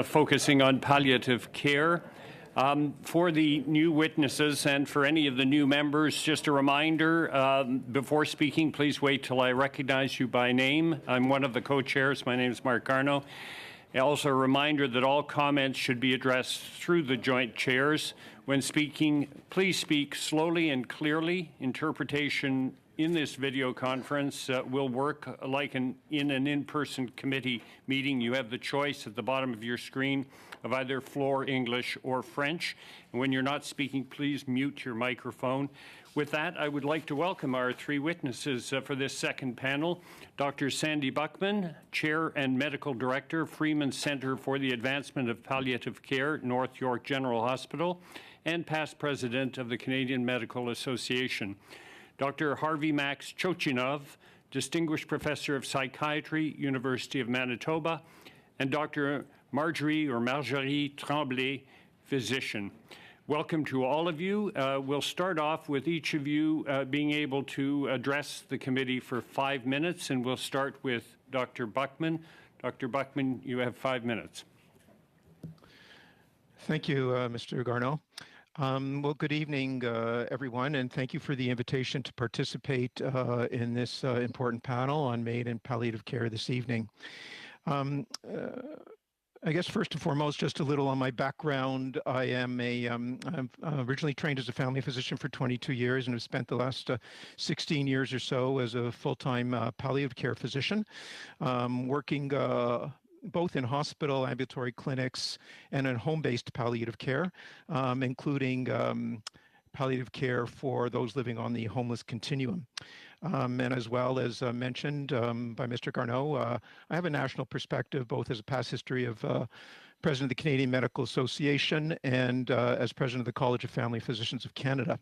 focusing on palliative care. For the new witnesses and for any of the new members, just a reminder, before speaking, please wait till I recognize you by name. I'm one of the co-chairs. My name is Mark Garneau. Also a reminder that all comments should be addressed through the joint chairs. When speaking, please speak slowly and clearly. Interpretation in this video conference will work like in an in-person committee meeting. You have the choice at the bottom of your screen of either floor English or French. And when you're not speaking, please mute your microphone. With that, I would like to welcome our three witnesses for this second panel. Dr. Sandy Buckman, Chair and Medical Director, Freeman Center for the Advancement of Palliative Care, North York General Hospital, and past President of the Canadian Medical Association. Dr. Harvey Max Chochinov, Distinguished Professor of Psychiatry, University of Manitoba, and Dr. Marjorie Tremblay, physician. Welcome to all of you. We'll start off with each of you being able to address the committee for 5 minutes, and we'll start with Dr. Buckman. Dr. Buckman, you have 5 minutes. Thank you, Mr. Garneau. Well, good evening, everyone, and thank you for the invitation to participate in this important panel on MAID and palliative care this evening. I guess first and foremost, just a little on my background. I'm originally trained as a family physician for 22 years and have spent the last 16 years or so as a full-time palliative care physician, working both in hospital, ambulatory clinics, and in home-based palliative care, including palliative care for those living on the homeless continuum. And as well as mentioned by Mr. Garneau, I have a national perspective, both as a past history of President of the Canadian Medical Association and as President of the College of Family Physicians of Canada.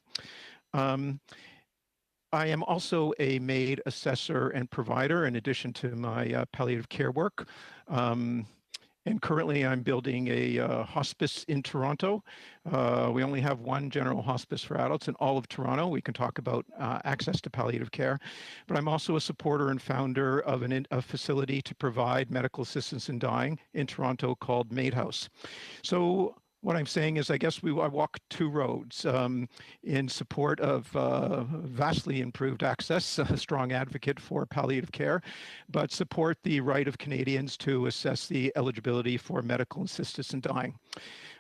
I am also a MAID assessor and provider in addition to my palliative care work. And currently I'm building a hospice in Toronto. We only have one general hospice for adults in all of Toronto. We can talk about access to palliative care. But I'm also a supporter and founder of a facility to provide medical assistance in dying in Toronto called MAID House. So what I'm saying is, I guess I walk two roads in support of vastly improved access, a strong advocate for palliative care, but support the right of Canadians to assess the eligibility for medical assistance in dying.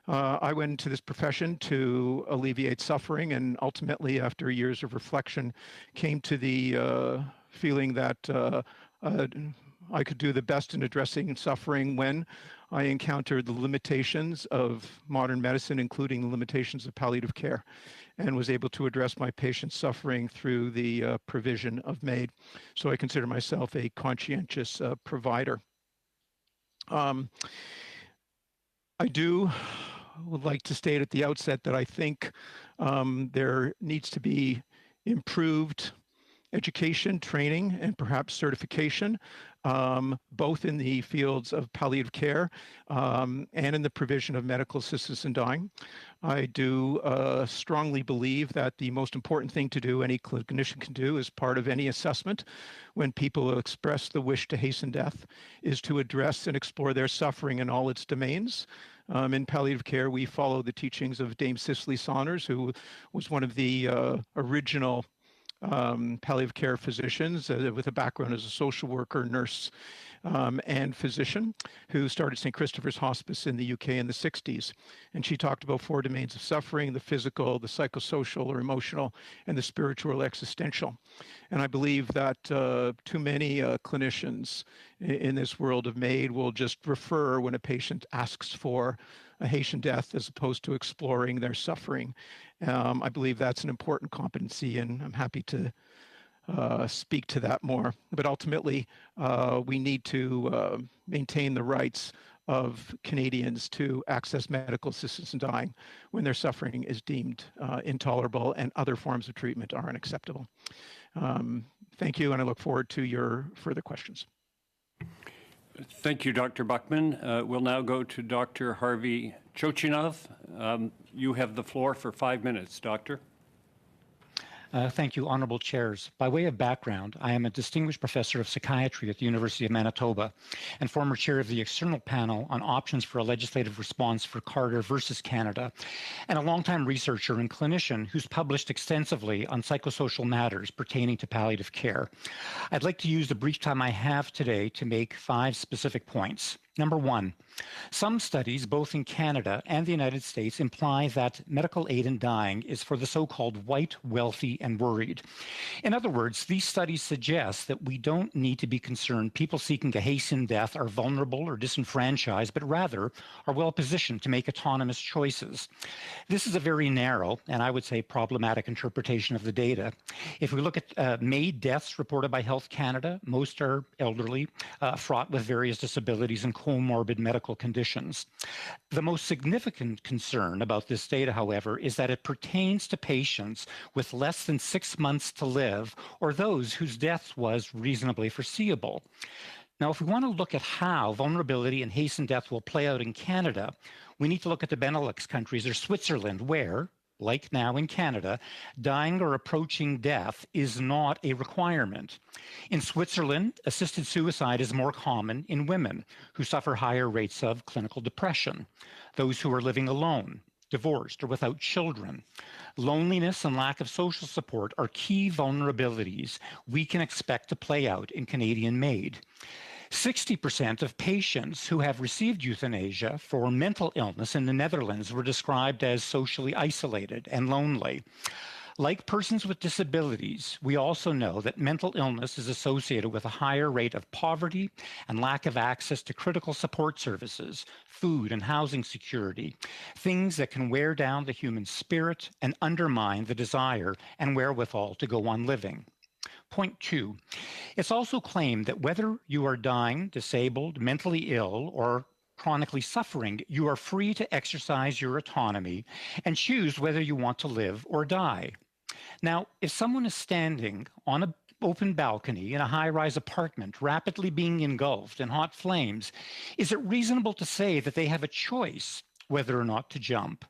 I went into this profession to alleviate suffering, and ultimately, after years of reflection, came to the feeling that I could do the best in addressing suffering when I encountered the limitations of modern medicine, including the limitations of palliative care, and was able to address my patients' suffering through the provision of MAID. So I consider myself a conscientious provider. I would like to state at the outset that I think there needs to be improved education, training, and perhaps certification, both in the fields of palliative care and in the provision of medical assistance in dying. I do strongly believe that the most important thing to do, any clinician can do as part of any assessment when people express the wish to hasten death, is to address and explore their suffering in all its domains. In palliative care, we follow the teachings of Dame Cicely Saunders, who was one of the original palliative care physicians with a background as a social worker, nurse, and physician, who started St. Christopher's Hospice in the UK in the 60s. And she talked about 4 domains of suffering: the physical, the psychosocial or emotional, and the spiritual or existential. And I believe that too many clinicians in this world of MAID will just refer when a patient asks for a hasten death as opposed to exploring their suffering. I believe that's an important competency, and I'm happy to speak to that more. But ultimately, we need to maintain the rights of Canadians to access medical assistance in dying when their suffering is deemed intolerable and other forms of treatment are unacceptable. Thank you, and I look forward to your further questions. Thank you, Dr. Buckman. We'll now go to Dr. Harvey Chochinov. You have the floor for 5 minutes, Doctor. Thank you, honorable chairs. By way of background, I am a distinguished professor of psychiatry at the University of Manitoba and former chair of the external panel on options for a legislative response for Carter versus Canada, and a longtime researcher and clinician who's published extensively on psychosocial matters pertaining to palliative care. I'd like to use the brief time I have today to make 5 specific points. Number 1, some studies, both in Canada and the United States, imply that medical aid in dying is for the so-called white, wealthy, and worried. In other words, these studies suggest that we don't need to be concerned people seeking to hasten death are vulnerable or disenfranchised, but rather are well-positioned to make autonomous choices. This is a very narrow, and I would say problematic interpretation of the data. If we look at MAID deaths reported by Health Canada, most are elderly, fraught with various disabilities and comorbid medical conditions. The most significant concern about this data, however, is that it pertains to patients with less than 6 months to live or those whose death was reasonably foreseeable. Now, if we want to look at how vulnerability and hastened death will play out in Canada, we need to look at the Benelux countries or Switzerland, where, like now in Canada, dying or approaching death is not a requirement. In Switzerland, assisted suicide is more common in women who suffer higher rates of clinical depression, those who are living alone, divorced, or without children. Loneliness and lack of social support are key vulnerabilities we can expect to play out in Canadian MAID. 60% of patients who have received euthanasia for mental illness in the Netherlands were described as socially isolated and lonely. Like persons with disabilities, we also know that mental illness is associated with a higher rate of poverty and lack of access to critical support services, food and housing security, things that can wear down the human spirit and undermine the desire and wherewithal to go on living. Point 2, it's also claimed that whether you are dying, disabled, mentally ill, or chronically suffering, you are free to exercise your autonomy and choose whether you want to live or die. Now, if someone is standing on an open balcony in a high-rise apartment rapidly being engulfed in hot flames, is it reasonable to say that they have a choice whether or not to jump?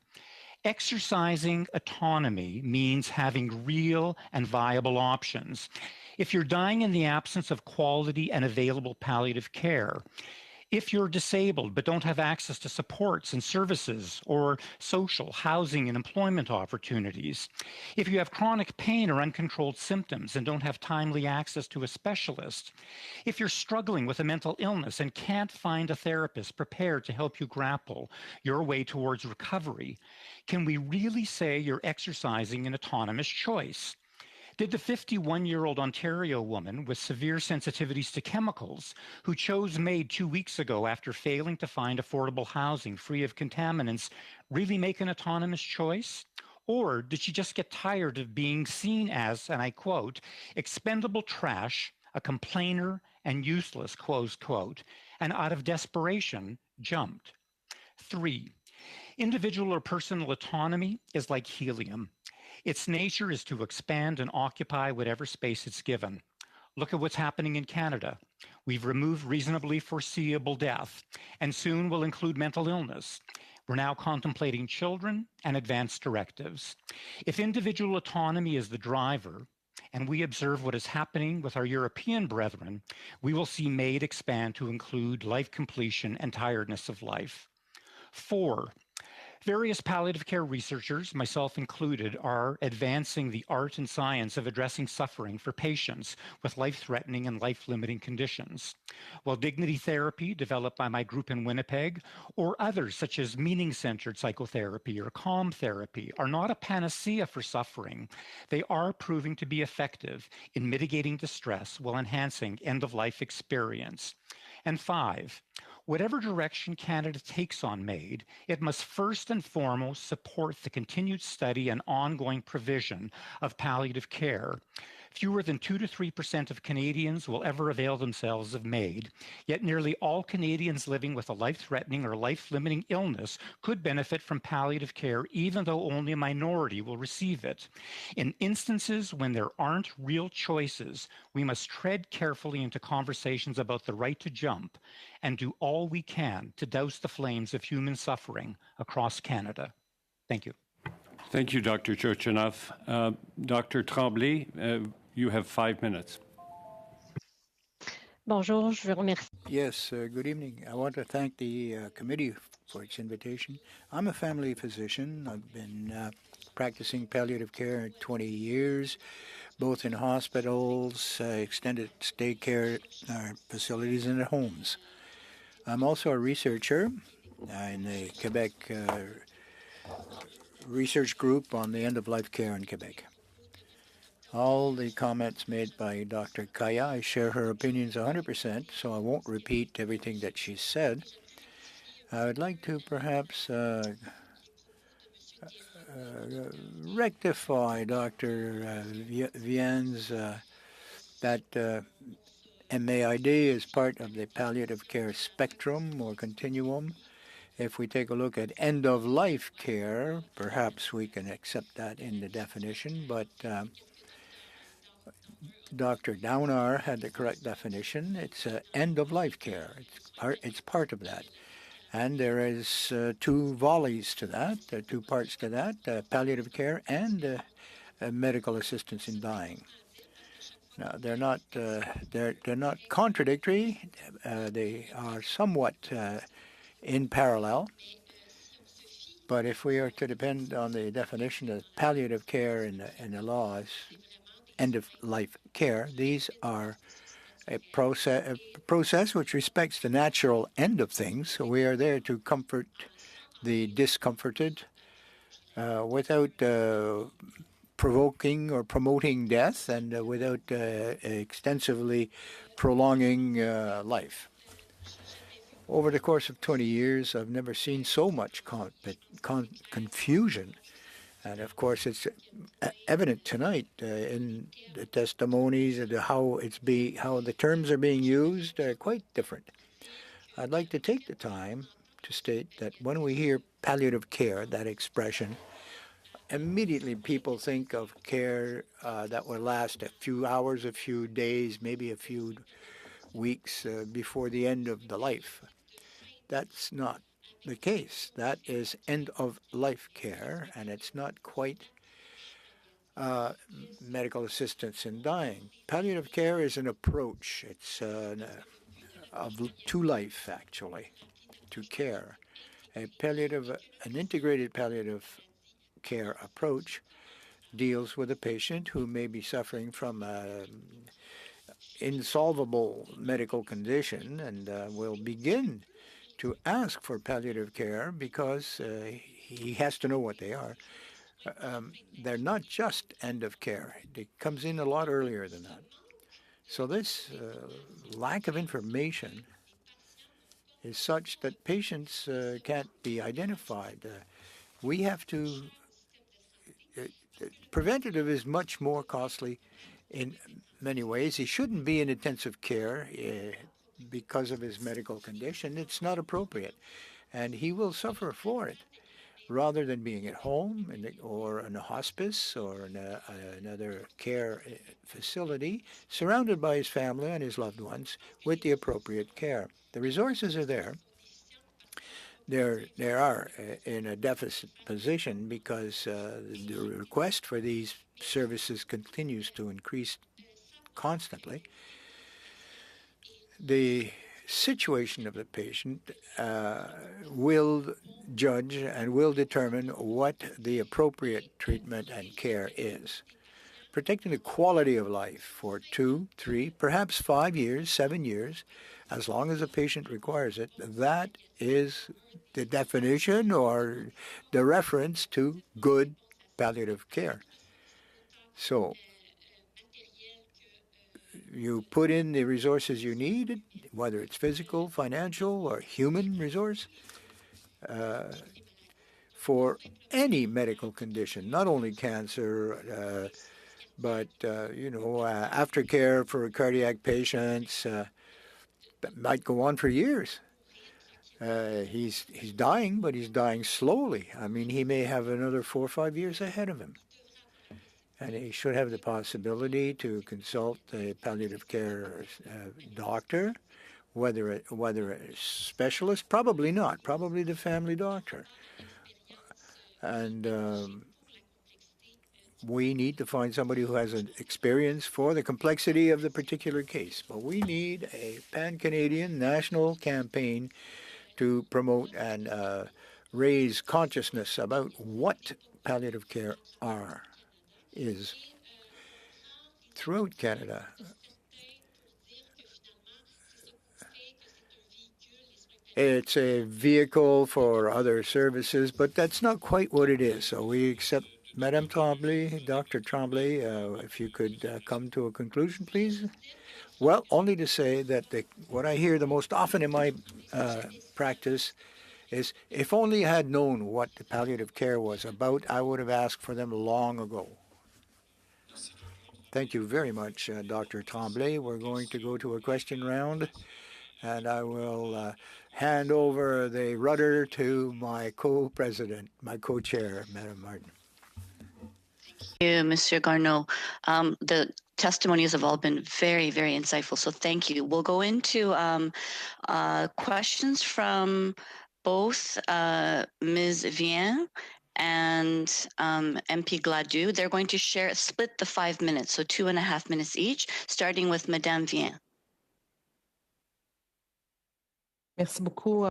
Exercising autonomy means having real and viable options. If you're dying in the absence of quality and available palliative care, if you're disabled but don't have access to supports and services or social, housing, and employment opportunities, if you have chronic pain or uncontrolled symptoms and don't have timely access to a specialist, if you're struggling with a mental illness and can't find a therapist prepared to help you grapple your way towards recovery, can we really say you're exercising an autonomous choice? Did the 51-year-old Ontario woman with severe sensitivities to chemicals who chose MAID 2 weeks ago after failing to find affordable housing free of contaminants really make an autonomous choice? Or did she just get tired of being seen as, and I quote, expendable trash, a complainer, and useless, close quote, and out of desperation, jumped? 3, individual or personal autonomy is like helium. Its nature is to expand and occupy whatever space it's given. Look at what's happening in Canada. We've removed reasonably foreseeable death, and soon will include mental illness. We're now contemplating children and advanced directives. If individual autonomy is the driver, and we observe what is happening with our European brethren, we will see MAID expand to include life completion and tiredness of life. 4, various palliative care researchers, myself included, are advancing the art and science of addressing suffering for patients with life-threatening and life-limiting conditions. While dignity therapy, developed by my group in Winnipeg, or others such as meaning-centered psychotherapy or calm therapy, are not a panacea for suffering, they are proving to be effective in mitigating distress while enhancing end-of-life experience. And 5, whatever direction Canada takes on MAID, it must first and foremost support the continued study and ongoing provision of palliative care. Fewer than 2 to 3% of Canadians will ever avail themselves of MAID, yet nearly all Canadians living with a life-threatening or life-limiting illness could benefit from palliative care, even though only a minority will receive it. In instances when there aren't real choices, we must tread carefully into conversations about the right to jump and do all we can to douse the flames of human suffering across Canada. Thank you. Thank you, Dr. Chochinov. Dr. Tremblay, you have 5 minutes. Bonjour, je vous remercie. Yes, good evening. I want to thank the committee for its invitation. I'm a family physician. I've been practicing palliative care 20 years, both in hospitals, extended stay care facilities, and at homes. I'm also a researcher in the Quebec research group on the end-of-life care in Quebec. All the comments made by Dr. Kaya, I share her opinions 100%, so I won't repeat everything that she said. I would like to perhaps rectify Dr. Vien's that MAID is part of the palliative care spectrum or continuum. If we take a look at end-of-life care, perhaps we can accept that in the definition, but Dr. Downar had the correct definition. It's end-of-life care. It's part of that. And there is two volleys to that, two parts to that, palliative care and medical assistance in dying. Now, they're not contradictory. They are somewhat in parallel. But if we are to depend on the definition of palliative care in the laws, end-of-life care, these are a process which respects the natural end of things. So we are there to comfort the discomforted without provoking or promoting death and without extensively prolonging life. Over the course of 20 years, I've never seen so much confusion. And of course, it's evident tonight in the testimonies and how the terms are being used are quite different. I'd like to take the time to state that when we hear palliative care, that expression, immediately people think of care that will last a few hours, a few days, maybe a few weeks before the end of the life. That's not the case. That is end-of-life care, and it's not quite medical assistance in dying. Palliative care is an approach. It's to life, actually, to care. An integrated palliative care approach deals with a patient who may be suffering from insolvable medical condition and will begin to ask for palliative care because he has to know what they are. They're not just end of care. It comes in a lot earlier than that. So this lack of information is such that patients can't be identified. We have to, preventative is much more costly in many ways. He shouldn't be in intensive care because of his medical condition. It's not appropriate, and he will suffer for it rather than being at home or in a hospice or in another care facility, surrounded by his family and his loved ones with the appropriate care. The resources are there. They are in a deficit position because the request for these services continues to increase constantly. The situation of the patient will judge and will determine what the appropriate treatment and care is. Protecting the quality of life for 2, 3, perhaps 5 years, 7 years, as long as the patient requires it, that is the definition or the reference to good palliative care. So you put in the resources you need, whether it's physical, financial, or human resource, for any medical condition, not only cancer, but aftercare for cardiac patients that might go on for years. He's dying, but he's dying slowly. I mean, he may have another 4 or 5 years ahead of him. And he should have the possibility to consult a palliative care doctor, whether a specialist, probably not, probably the family doctor. And we need to find somebody who has an experience for the complexity of the particular case. But we need a pan-Canadian national campaign to promote and raise consciousness about what palliative care is throughout Canada. It's a vehicle for other services, but that's not quite what it is. So we accept Madame Tremblay, Dr. Tremblay, if you could come to a conclusion, please. Well, only to say that what I hear the most often in my practice is, if only I had known what the palliative care was about, I would have asked for them long ago. Thank you very much, Dr. Tremblay. We're going to go to a question round, and I will hand over the rudder to my co-president, my co-chair, Madame Martin. Thank you, Monsieur Garneau. The testimonies have all been very, very insightful, so thank you. We'll go into questions from both Ms. Vien and MP Gladue. They're going to split the 5 minutes, so 2.5 minutes each, starting with Madame Vien. Merci beaucoup.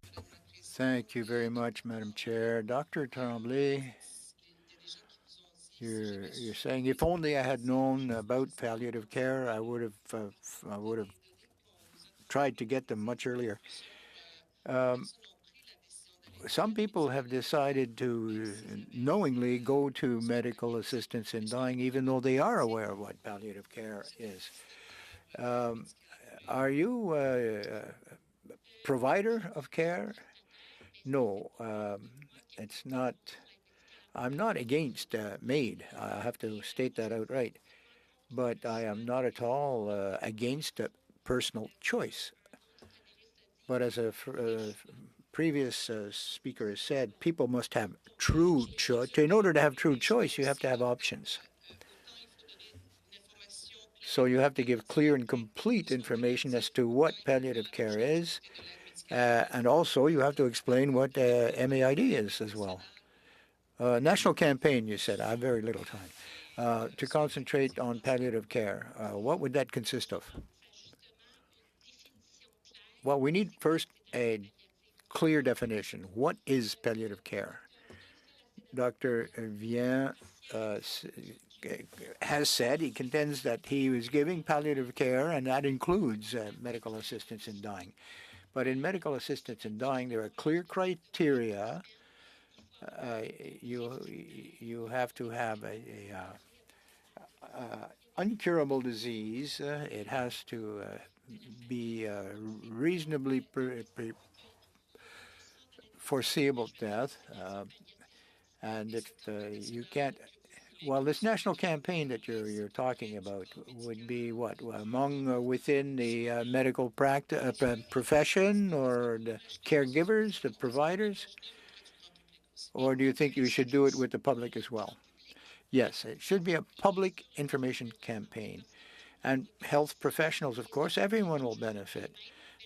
Thank you very much, Madam Chair. Dr. Tremblay, you're saying, if only I had known about palliative care, I would have tried to get them much earlier. Some people have decided to knowingly go to medical assistance in dying, even though they are aware of what palliative care is. Are you a provider of care? No, it's not. I'm not against MAID. I have to state that outright. But I am not at all against personal choice. But as a previous speaker has said, people must have true choice. In order to have true choice, you have to have options. So you have to give clear and complete information as to what palliative care is, and also you have to explain what MAID is as well. National campaign, you said. I have very little time. To concentrate on palliative care. What would that consist of? Well, we need first a clear definition. What is palliative care? Dr. Vien has said, he contends that he was giving palliative care, and that includes medical assistance in dying. But in medical assistance in dying, there are clear criteria. You have to have a uncurable disease. It has to be reasonably foreseeable death, and if you can't. Well, this national campaign that you're talking about would be what, within the medical profession, or the caregivers, the providers, or do you think you should do it with the public as well? Yes, it should be a public information campaign, and health professionals, of course, everyone will benefit.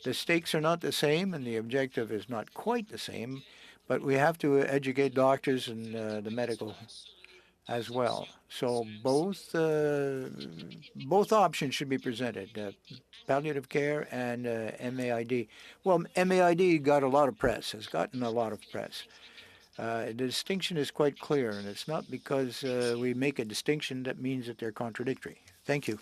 The stakes are not the same, and the objective is not quite the same, but we have to educate doctors and the medical as well. So both options should be presented, palliative care and MAID. Well, MAID got a lot of press, has gotten a lot of press. The distinction is quite clear, and it's not because we make a distinction that means that they're contradictory. Thank you.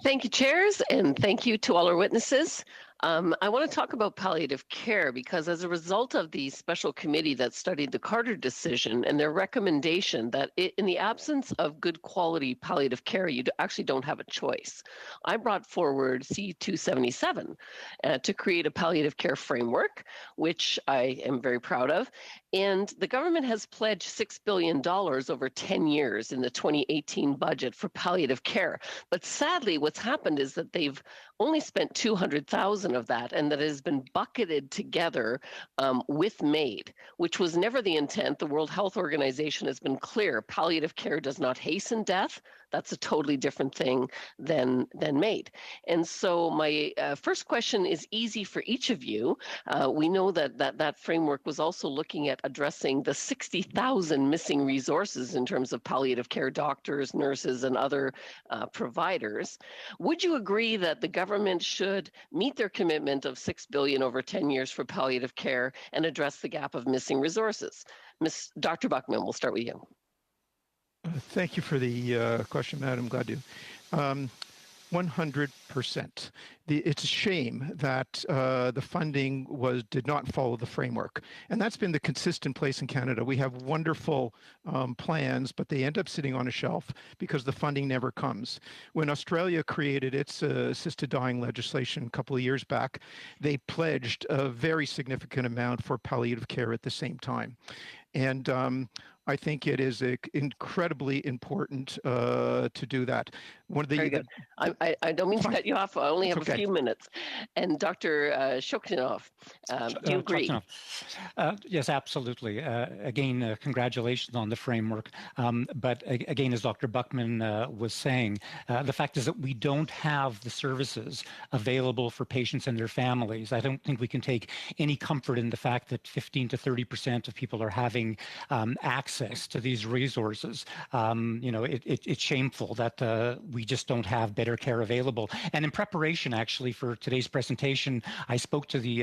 Thank you, chairs, and thank you to all our witnesses. I want to talk about palliative care because as a result of the special committee that studied the Carter decision and their recommendation that in the absence of good quality palliative care, you actually don't have a choice. I brought forward C277 to create a palliative care framework, which I am very proud of. And the government has pledged $6 billion over 10 years in the 2018 budget for palliative care. But sadly, what's happened is that they've only spent 200,000 of that, and that has been bucketed together with MAID, which was never the intent. The World Health Organization has been clear. Palliative care does not hasten death, That's a totally different thing than MAID. And so my first question is easy for each of you. We know that framework was also looking at addressing the 60,000 missing resources in terms of palliative care doctors, nurses, and other providers. Would you agree that the government should meet their commitment of $6 billion over 10 years for palliative care and address the gap of missing resources? Dr. Buckman, we'll start with you. Thank you for the question, Madam. Glad to. 100%. It's a shame that the funding did not follow the framework. And that's been the consistent place in Canada. We have wonderful plans, but they end up sitting on a shelf because the funding never comes. When Australia created its assisted dying legislation a couple of years back, they pledged a very significant amount for palliative care at the same time. And I think it is incredibly important to do that. One of the Very good. I don't mean to cut you off. I only have a few minutes. And Dr. Shokhinov, do you agree? Yes, absolutely. Again, congratulations on the framework. But again, as Dr. Buckman was saying, the fact is that we don't have the services available for patients and their families. I don't think we can take any comfort in the fact that 15 to 30% of people are having access to these resources. It's shameful that we just don't have better care available. And in preparation, actually, for today's presentation, I spoke to the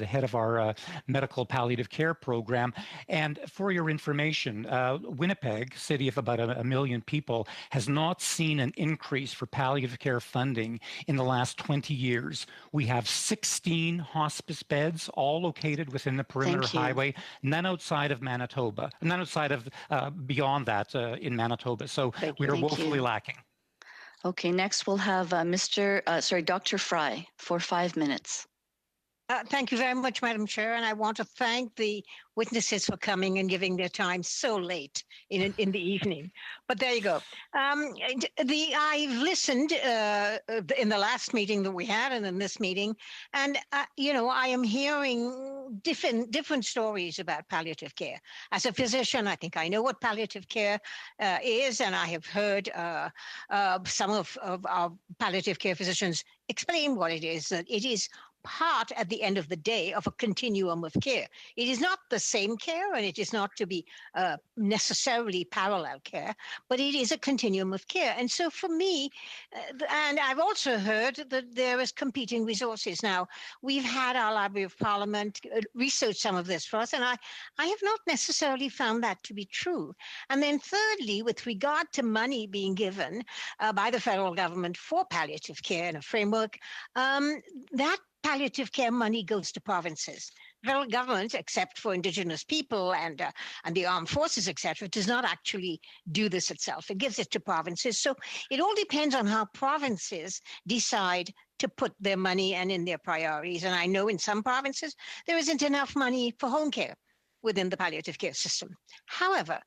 head of our medical palliative care program. And for your information, Winnipeg, city of about a million people, has not seen an increase for palliative care funding in the last 20 years. We have 16 hospice beds, all located within the perimeter highway, none outside of Manitoba, none outside of beyond that in Manitoba. So we are woefully lacking. Okay, next we'll have Dr. Fry for 5 minutes. Thank you very much, Madam Chair, and I want to thank the witnesses for coming and giving their time so late in the evening. But there you go. I've listened in the last meeting that we had and in this meeting, and I am hearing different stories about palliative care. As a physician, I think I know what palliative care is, and I have heard some of our palliative care physicians explain what it is. That it is part at the end of the day of a continuum of care. It is not the same care, and it is not to be necessarily parallel care, but it is a continuum of care. And so for me, and I've also heard that there is competing resources. Now, we've had our Library of Parliament research some of this for us, and I have not necessarily found that to be true. And then thirdly, with regard to money being given by the federal government for palliative care in a framework, that palliative care money goes to provinces. The federal government, except for Indigenous people and the armed forces, etc., does not actually do this itself. It gives it to provinces. So it all depends on how provinces decide to put their money and in their priorities. And I know in some provinces, there isn't enough money for home care within the palliative care system. However,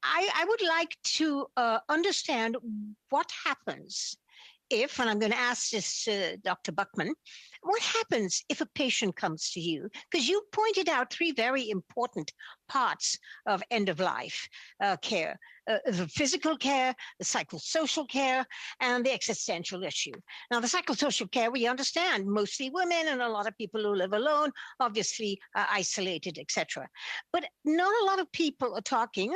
I would like to understand what happens if, and I'm going to ask this Dr. Buckman, what happens if a patient comes to you? Because you pointed out three very important parts of end-of-life care. The physical care, the psychosocial care, and the existential issue. Now, the psychosocial care, we understand, mostly women and a lot of people who live alone, obviously isolated, etc. But not a lot of people are talking,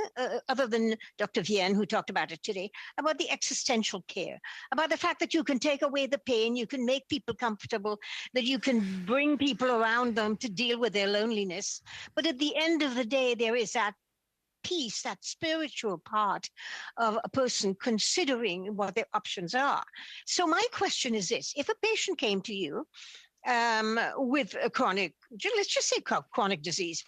other than Dr. Vienne, who talked about it today, about the existential care, about the fact that you can take away the pain, you can make people comfortable, that you can bring people around them to deal with their loneliness. But at the end of the day, there is that piece, that spiritual part of a person considering what their options are. So my question is this: if a patient came to you with a chronic, let's just say chronic disease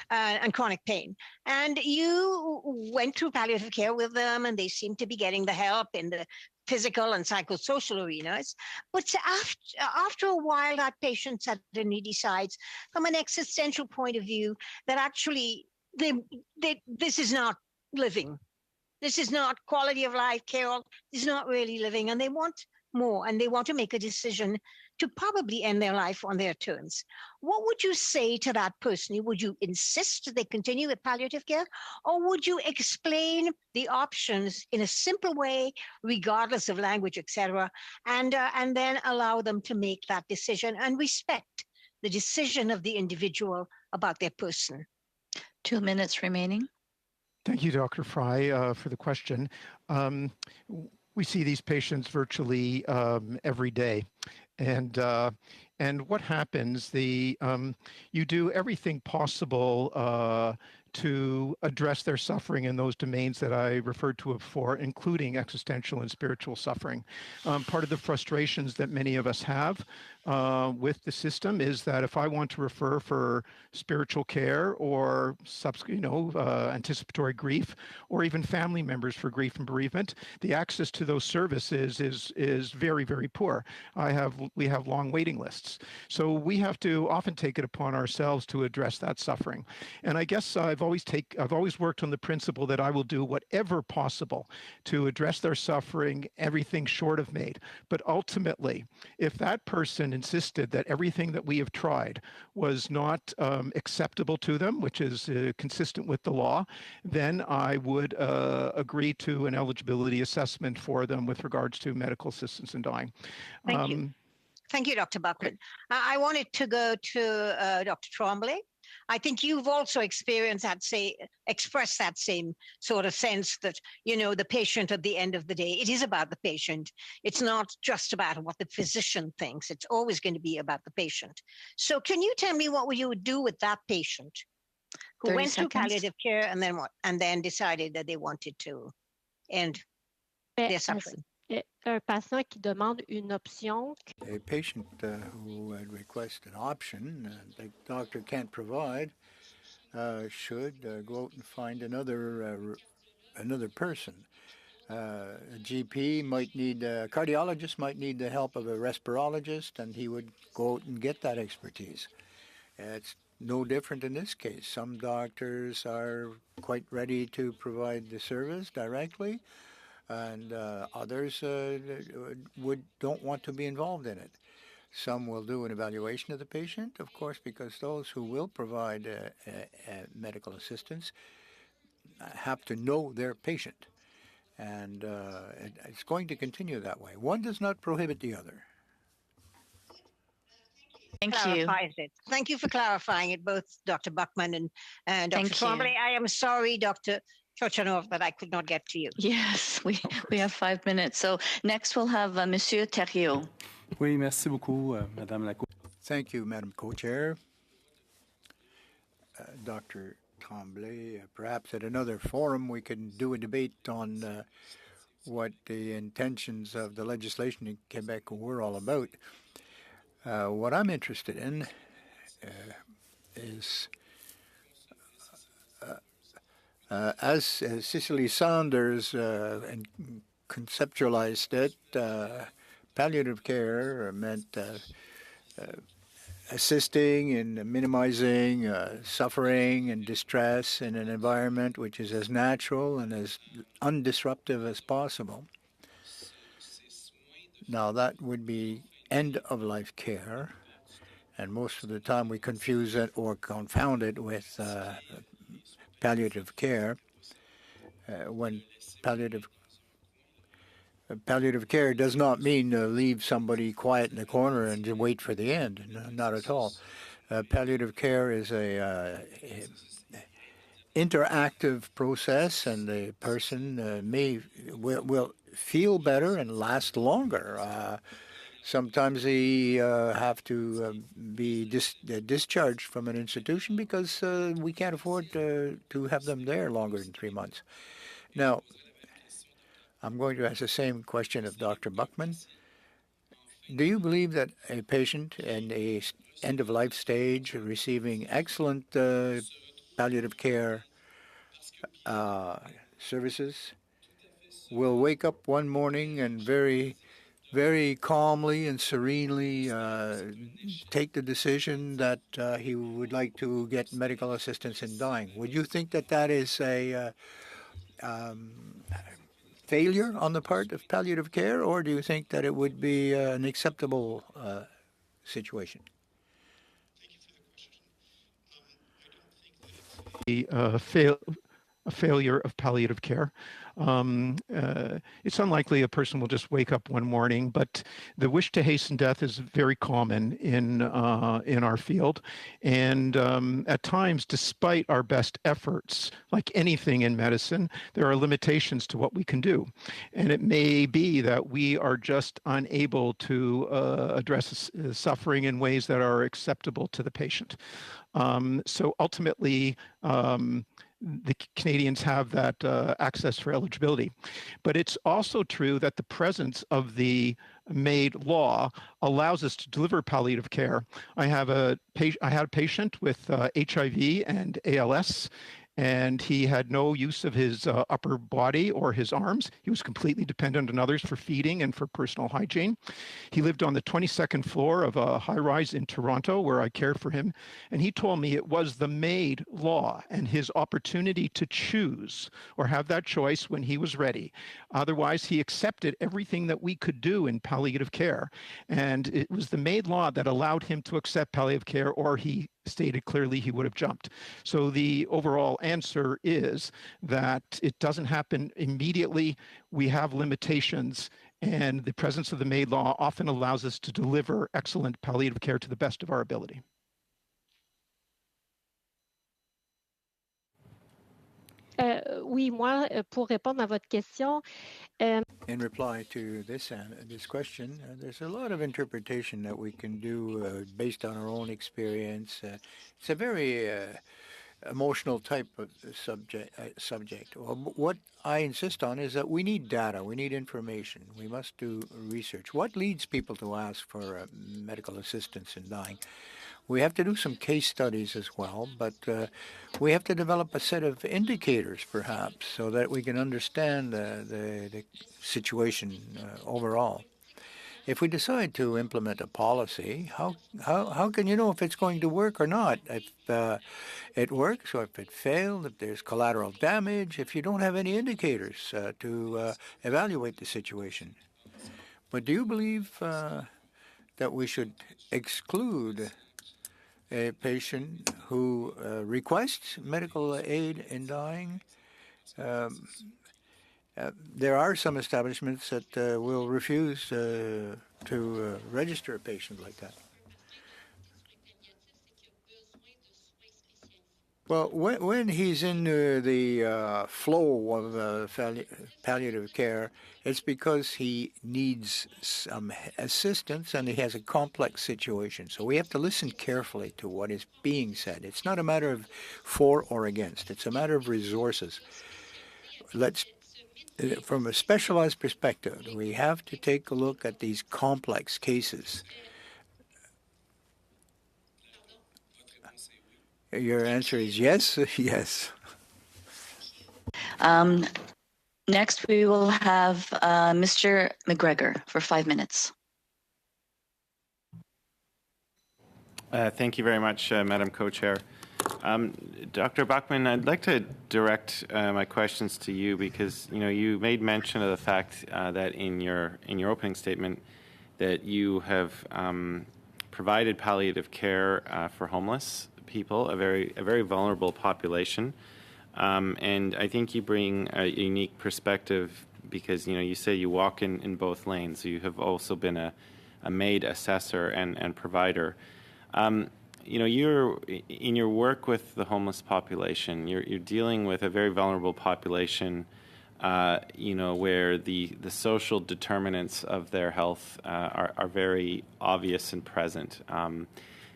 and chronic pain, and you went through palliative care with them and they seem to be getting the help in the physical and psychosocial arenas, but after a while that patient suddenly decides from an existential point of view that actually this is not living. This is not quality of life care. This is not really living. And they want more and they want to make a decision to probably end their life on their terms. What would you say to that person? Would you insist they continue with palliative care, or would you explain the options in a simple way, regardless of language, etc., and then allow them to make that decision and respect the decision of the individual about their person? 2 minutes remaining. Thank you, Dr. Fry, for the question. We see these patients virtually every day. And what happens, you do everything possible to address their suffering in those domains that I referred to before, including existential and spiritual suffering. Part of the frustrations that many of us have with the system is that if I want to refer for spiritual care or anticipatory grief, or even family members for grief and bereavement, the access to those services is very, very poor. We have long waiting lists. So we have to often take it upon ourselves to address that suffering. And I guess I've always worked on the principle that I will do whatever possible to address their suffering, everything short of MAID. But ultimately, if that person insisted that everything that we have tried was not acceptable to them, which is consistent with the law, then I would agree to an eligibility assessment for them with regards to medical assistance in dying. Thank you. Thank you, Dr. Buckman. I wanted to go to Dr. Tremblay. I think you've also experienced expressed that same sort of sense that, the patient at the end of the day, it is about the patient. It's not just about what the physician thinks. It's always going to be about the patient. So can you tell me what you would do with that patient who went through palliative care and then what? And then decided that they wanted to end their suffering? Un patient qui demande une option. A patient who would request an option the doctor can't provide should go out and find another person. A GP might need, a cardiologist might need the help of a respirologist, and he would go out and get that expertise. It's no different in this case. Some doctors are quite ready to provide the service directly, and others don't want to be involved in it. Some will do an evaluation of the patient, of course, because those who will provide medical assistance have to know their patient. And it's going to continue that way. One does not prohibit the other. Thank you. Thank you for clarifying it, both Dr. Buckman and Dr. Tremblay. I am sorry, Dr. Chochanov, that I could not get to you. Yes, we have 5 minutes. So next we'll have Monsieur Thériault. Oui, merci beaucoup, Madame la Thank you, Madam Co-Chair. Dr. Tremblay, perhaps at another forum we can do a debate on what the intentions of the legislation in Quebec were all about. What I'm interested in is as Cicely Saunders conceptualized it, palliative care meant assisting in minimizing suffering and distress in an environment which is as natural and as undisruptive as possible. Now, that would be end-of-life care, and most of the time we confuse it or confound it with palliative care. When palliative care does not mean leave somebody quiet in the corner and just wait for the end. No, not at all. Palliative care is a interactive process, and the person will feel better and last longer. Sometimes they have to be discharged from an institution because we can't afford to have them there longer than 3 months. Now, I'm going to ask the same question of Dr. Buckman. Do you believe that a patient in a end-of-life stage receiving excellent palliative care services will wake up one morning and very calmly and serenely take the decision that he would like to get medical assistance in dying? Would you think that that is a failure on the part of palliative care, or do you think that it would be an acceptable situation? A failure of palliative care. It's unlikely a person will just wake up one morning, but the wish to hasten death is very common in our field. And at times, despite our best efforts, like anything in medicine, there are limitations to what we can do. And it may be that we are just unable to address suffering in ways that are acceptable to the patient. So ultimately, the Canadians have that access for eligibility. But it's also true that the presence of the AMAD law allows us to deliver palliative care. I had a patient with HIV and ALS, and he had no use of his upper body or his arms. He was completely dependent on others for feeding and for personal hygiene. He lived on the 22nd floor of a high-rise in Toronto where I cared for him, and he told me it was the AMAD law and his opportunity to choose or have that choice when he was ready. Otherwise, he accepted everything that we could do in palliative care, and it was the AMAD law that allowed him to accept palliative care, or he stated clearly he would have jumped. So the overall answer is that it doesn't happen immediately. We have limitations, and the presence of the AMAD law often allows us to deliver excellent palliative care to the best of our ability. Oui, moi, pour répondre à votre question. In reply to this question, there's a lot of interpretation that we can do based on our own experience. It's a very emotional type of subject. What I insist on is that we need data, we need information, we must do research. What leads people to ask for medical assistance in dying? We have to do some case studies as well, but we have to develop a set of indicators, perhaps, so that we can understand the situation overall. If we decide to implement a policy, how can you know if it's going to work or not? If it works or if it failed, if there's collateral damage, if you don't have any indicators to evaluate the situation. But do you believe that we should exclude a patient who requests medical aid in dying? There are some establishments that will refuse to register a patient like that. Well, when he's in the flow of palliative care, it's because he needs some assistance and he has a complex situation. So we have to listen carefully to what is being said. It's not a matter of for or against. It's a matter of resources. From a specialized perspective, we have to take a look at these complex cases. Your answer is yes? Yes. Next, we will have Mr. McGregor for 5 minutes. Thank you very much, Madam Co-Chair. Dr. Bachman, I'd like to direct my questions to you because you made mention of the fact that in your opening statement that you have provided palliative care for homeless people, a very vulnerable population, and I think you bring a unique perspective because you say you walk in both lanes. You have also been a AMAD assessor and provider. You're in your work with the homeless population. You're dealing with a very vulnerable population, where the social determinants of their health are very obvious and present.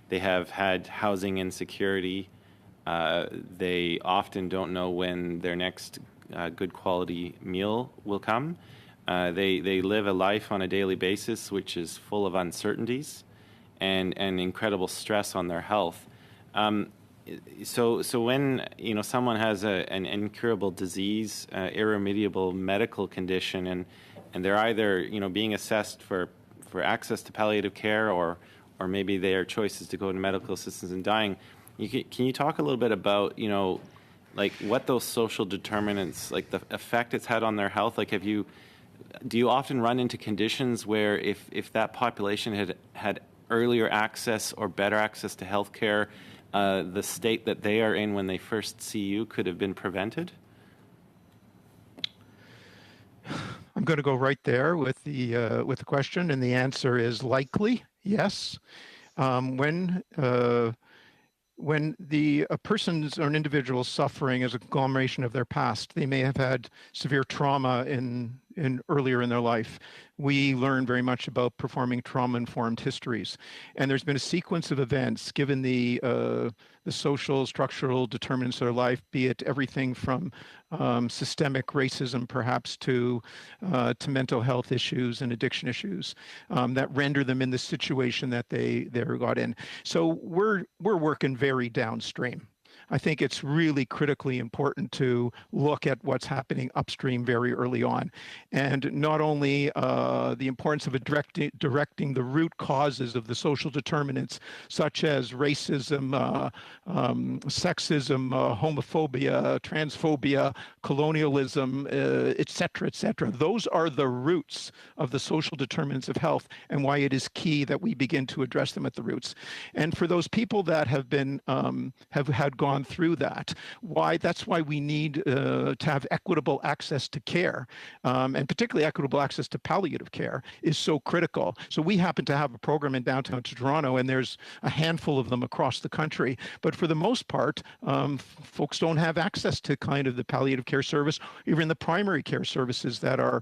They have had housing insecurity. They often don't know when their next good quality meal will come. They live a life on a daily basis which is full of uncertainties and incredible stress on their health. So when someone has an incurable disease, irremediable medical condition, and they're either being assessed for access to palliative care or maybe their choice is to go to medical assistance in dying, can you talk a little bit about like what those social determinants, like the effect it's had on their health? Like, do you often run into conditions where if that population had earlier access or better access to health care, the state that they are in when they first see you could have been prevented? I'm going to go right there with the question, and the answer is likely yes. When a person's or an individual's suffering is a conglomeration of their past, they may have had severe trauma in earlier in their life. We learn very much about performing trauma-informed histories, and there's been a sequence of events given the social, structural determinants of their life, be it everything from systemic racism, perhaps, to mental health issues and addiction issues that render them in the situation that they got in. So we're working very downstream. I think it's really critically important to look at what's happening upstream very early on. And not only the importance of directing the root causes of the social determinants, such as racism, sexism, homophobia, transphobia, colonialism, et cetera, et cetera. Those are the roots of the social determinants of health, and why it is key that we begin to address them at the roots. And for those people that have been, have had gone through that's why we need to have equitable access to care, and particularly equitable access to palliative care is so critical. So we happen to have a program in downtown Toronto, and there's a handful of them across the country. But for the most part, folks don't have access to kind of the palliative care service, even the primary care services that are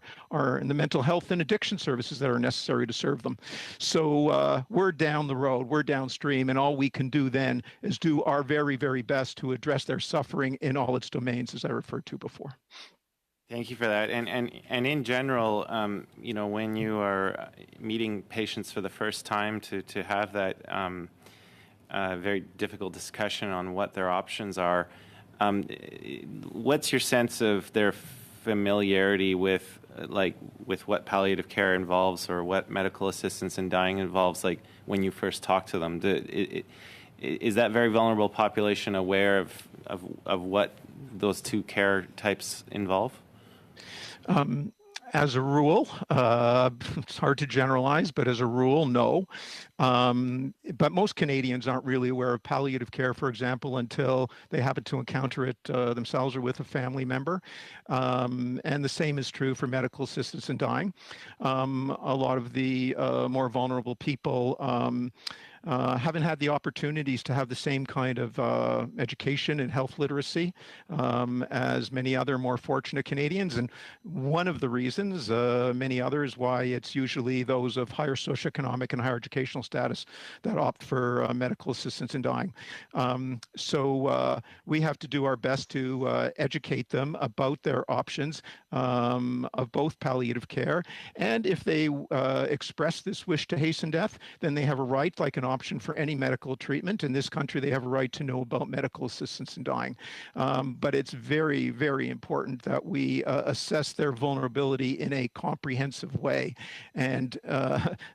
in the mental health and addiction services that are necessary to serve them. So we're down the road, we're downstream, and all we can do then is do our very, very best to address their suffering in all its domains, as I referred to before. Thank you for that. And in general, you know, when you are meeting patients for the first time, to have that very difficult discussion on what their options are, what's your sense of their familiarity with what palliative care involves, or what medical assistance in dying involves, like when you first talk to them? Is that very vulnerable population aware of what those two care types involve? As a rule, it's hard to generalize, but as a rule, no. But most Canadians aren't really aware of palliative care, for example, until they happen to encounter it themselves or with a family member. And the same is true for medical assistance in dying. A lot of the more vulnerable people haven't had the opportunities to have the same kind of education and health literacy as many other more fortunate Canadians. And one of the reasons, many others, why it's usually those of higher socioeconomic and higher educational status that opt for medical assistance in dying. So we have to do our best to educate them about their options of both palliative care. And if they express this wish to hasten death, then they have a right, like an option for any medical treatment. In this country, they have a right to know about medical assistance in dying. But it's very, very important that we assess their vulnerability in a comprehensive way. And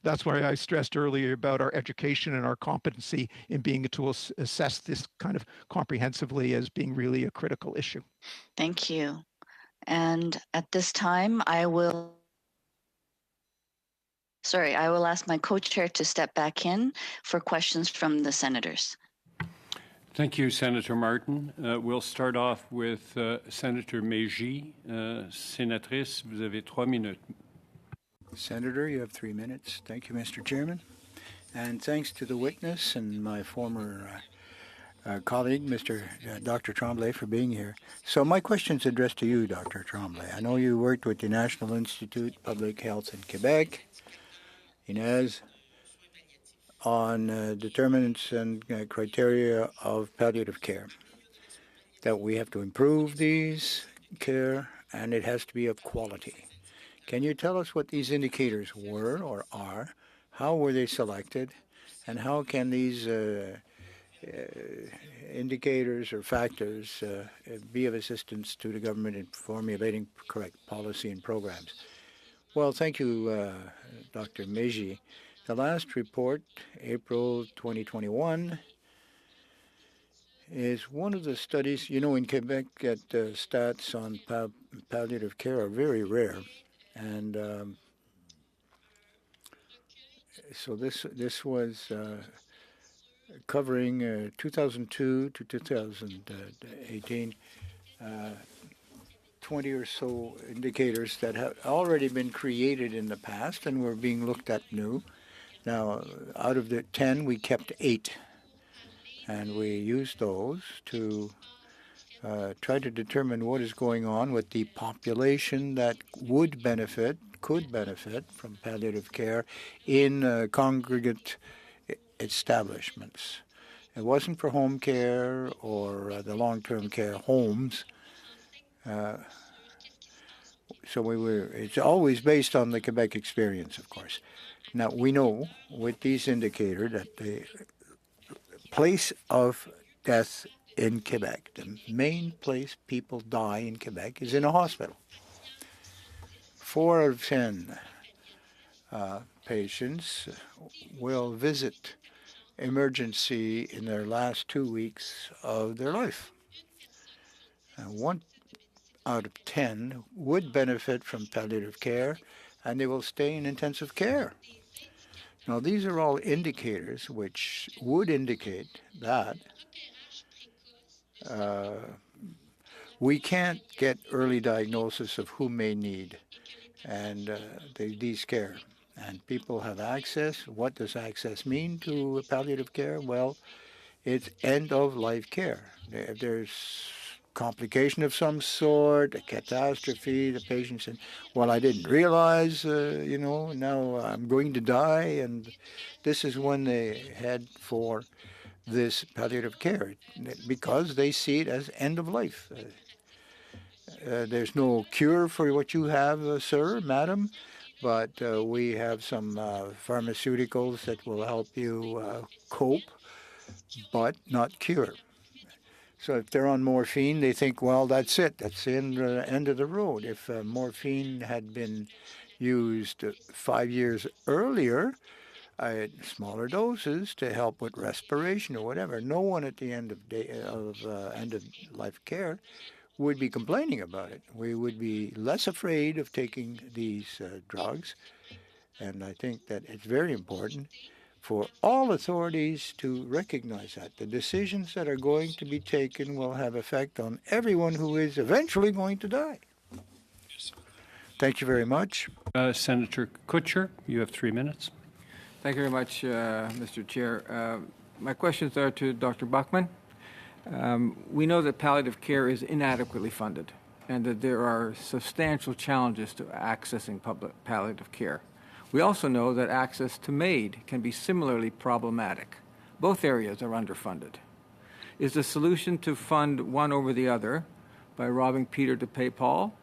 that's why I stressed earlier about our education and our competency in being able to assess this kind of comprehensively as being really a critical issue. Thank you. And at this time, I will ask my co-chair to step back in for questions from the senators. Thank you, Senator Martin. We'll start off with Senator Mégy. Sénatrice, vous avez 3 minutes. Senator, you have 3 minutes. Thank you, Mr. Chairman. And thanks to the witness and my former colleague, Dr. Tremblay, for being here. So my question is addressed to you, Dr. Tremblay. I know you worked with the National Institute of Public Health in Quebec, Inez, on determinants and criteria of palliative care, that we have to improve these care and it has to be of quality. Can you tell us what these indicators were or are? How were they selected? And how can these indicators or factors be of assistance to the government in formulating correct policy and programs? Well, thank you, Dr. Mégy. The last report, April 2021, is one of the studies, in Quebec, that stats on palliative care are very rare. And so this was covering 2002 to 2018, 20 or so indicators that have already been created in the past and were being looked at new. Now, out of the 10, we kept 8. And we used those to try to determine what is going on with the population that could benefit from palliative care in congregate establishments. It wasn't for home care or the long-term care homes. It's always based on the Quebec experience, of course. Now, we know with these indicators that the place of death in Quebec, the main place people die in Quebec is in a hospital. 4 out of 10 patients will visit emergency in their last 2 weeks of their life. 1 out of 10 would benefit from palliative care, and they will stay in intensive care. Now, these are all indicators which would indicate that we can't get early diagnosis of who may need these care. And people have access. What does access mean to palliative care? Well, it's end-of-life care. If there's complication of some sort, a catastrophe, the patient said, well, I didn't realize, now I'm going to die, and this is when they head for this palliative care because they see it as end of life. There's no cure for what you have, sir, madam, but we have some pharmaceuticals that will help you cope, but not cure. So if they're on morphine, they think, well, that's it. That's the end of the road. If morphine had been used 5 years earlier, smaller doses to help with respiration or whatever, no one at the end of life care would be complaining about it. We would be less afraid of taking these drugs. And I think that it's very important for all authorities to recognize that. The decisions that are going to be taken will have effect on everyone who is eventually going to die. Thank you very much. Senator Kutcher, you have 3 minutes. Thank you very much, Mr. Chair. My questions are to Dr. Buckman. We know that palliative care is inadequately funded and that there are substantial challenges to accessing public palliative care. We also know that access to MAID can be similarly problematic. Both areas are underfunded. Is the solution to fund one over the other by robbing Peter to pay Paul?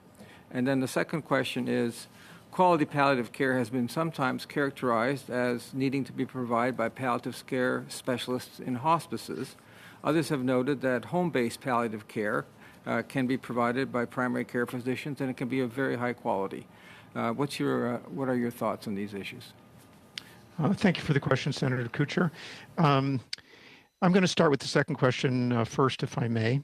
And then the second question is, quality palliative care has been sometimes characterized as needing to be provided by palliative care specialists in hospices. Others have noted that home-based palliative care can be provided by primary care physicians, and it can be of very high quality. What are your thoughts on these issues? Thank you for the question, Senator Kutcher. I'm going to start with the second question first, if I may.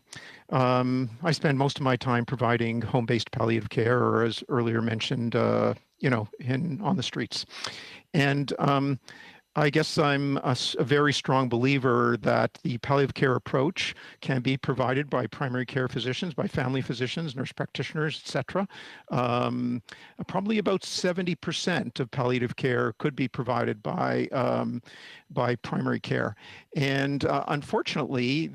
I spend most of my time providing home-based palliative care, or as earlier mentioned, on the streets. And I guess I'm a very strong believer that the palliative care approach can be provided by primary care physicians, by family physicians, nurse practitioners, etc. Probably about 70% of palliative care could be provided by primary care. And unfortunately,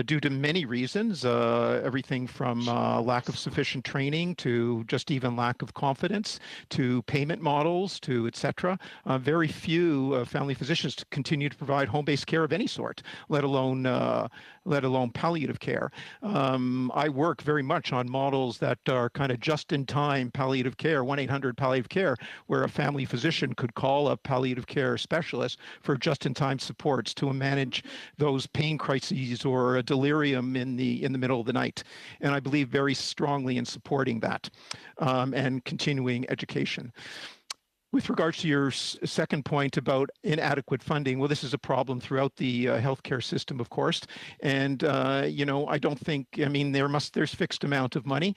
due to many reasons, everything from lack of sufficient training to just even lack of confidence to payment models to et cetera. Very few family physicians continue to provide home-based care of any sort, let alone palliative care. I work very much on models that are kind of just-in-time palliative care, 1-800 palliative care, where a family physician could call a palliative care specialist for just-in-time supports to manage those pain crises or a delirium in the middle of the night. And I believe very strongly in supporting that and continuing education. With regards to your second point about inadequate funding, well, this is a problem throughout the healthcare system, of course. And, I don't think, there's fixed amount of money.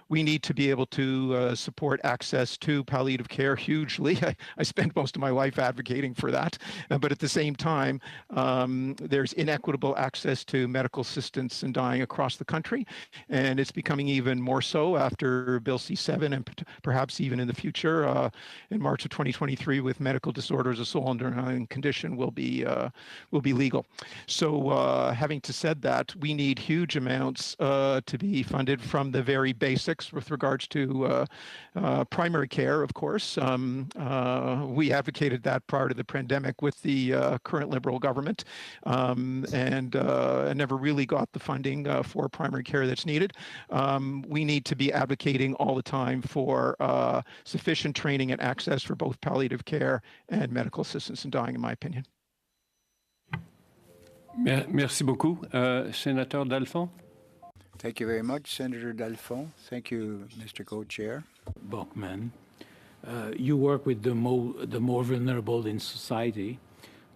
We need to be able to support access to palliative care hugely. I spent most of my life advocating for that. But at the same time, there's inequitable access to medical assistance in dying across the country. And it's becoming even more so after Bill C-7 and perhaps even in the future. In March of 2023, with medical disorders, a sole underlying condition will be legal. So, having said that, we need huge amounts to be funded from the very basics with regards to primary care. Of course, we advocated that prior to the pandemic with the current Liberal government, and never really got the funding for primary care that's needed. We need to be advocating all the time for sufficient training and access for both palliative care and medical assistance in dying, in my opinion. Merci beaucoup. Sénateur Dalphond. Thank you very much, Senator Dalphond. Thank you, Mr. Co-Chair. Bachmann. You work with the more vulnerable in society,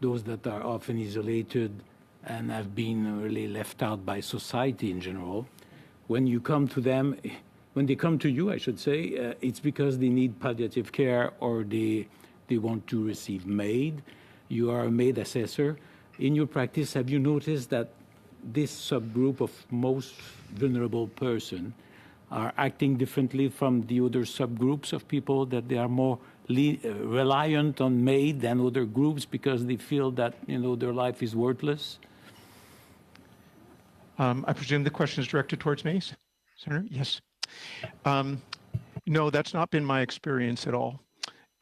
those that are often isolated and have been really left out by society in general. When you come to them, when they come to you, I should say, it's because they need palliative care or they want to receive MAID. You are a MAID assessor. In your practice, have you noticed that this subgroup of most vulnerable person are acting differently from the other subgroups of people, that they are more reliant on MAID than other groups because they feel that, their life is worthless? I presume the question is directed towards me, Senator? Yes. No, that's not been my experience at all.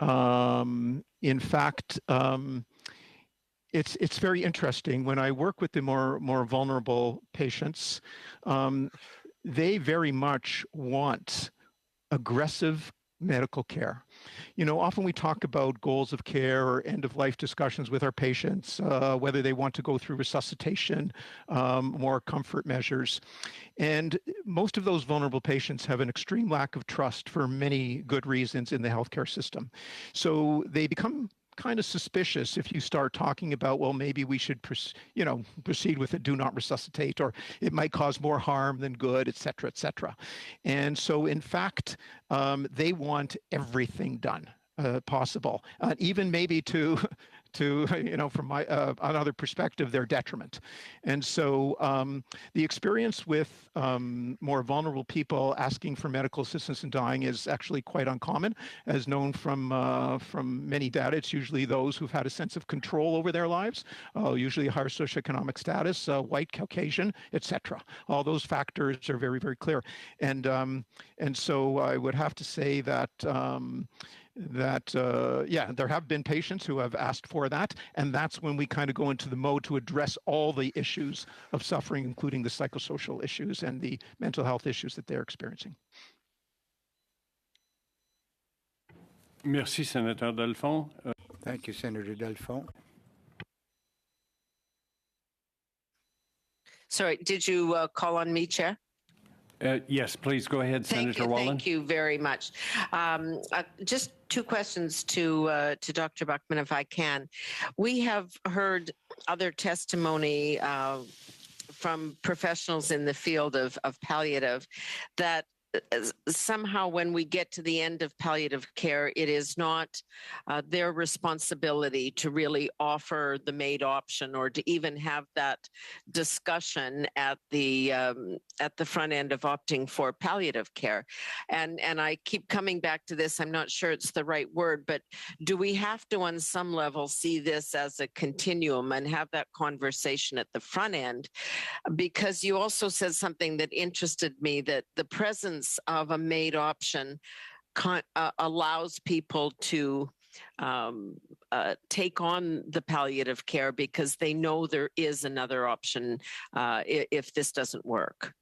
In fact, it's very interesting. When I work with the more vulnerable patients, they very much want aggressive medical care. Often we talk about goals of care or end-of-life discussions with our patients, whether they want to go through resuscitation, more comfort measures. And most of those vulnerable patients have an extreme lack of trust for many good reasons in the healthcare system. So they become kind of suspicious if you start talking about, well, maybe we should, proceed with a do not resuscitate, or it might cause more harm than good, et cetera, et cetera. And so, in fact, they want everything done possible, even maybe to from my another perspective, their detriment. And so the experience with more vulnerable people asking for medical assistance in dying is actually quite uncommon. As known from many data, it's usually those who've had a sense of control over their lives, usually higher socioeconomic status, white, Caucasian, etc. All those factors are very, very clear. And so I would have to say that there have been patients who have asked for that, and that's when we kind of go into the mode to address all the issues of suffering, including the psychosocial issues and the mental health issues that they're experiencing. Merci, Sénateur Dalphond. Thank you, Senator Dalphond. Sorry, did you call on me, Chair? Yes, please go ahead, Senator Wallen. Thank you very much. Just two questions to Dr. Bachmann, if I can. We have heard other testimony from professionals in the field of palliative that somehow when we get to the end of palliative care, it is not their responsibility to really offer the MAID option or to even have that discussion at the front end of opting for palliative care. And I keep coming back to this. I'm not sure it's the right word, but do we have to, on some level, see this as a continuum and have that conversation at the front end? Because you also said something that interested me, that the presence of a MAID option allows people to take on the palliative care because they know there is another option if this doesn't work.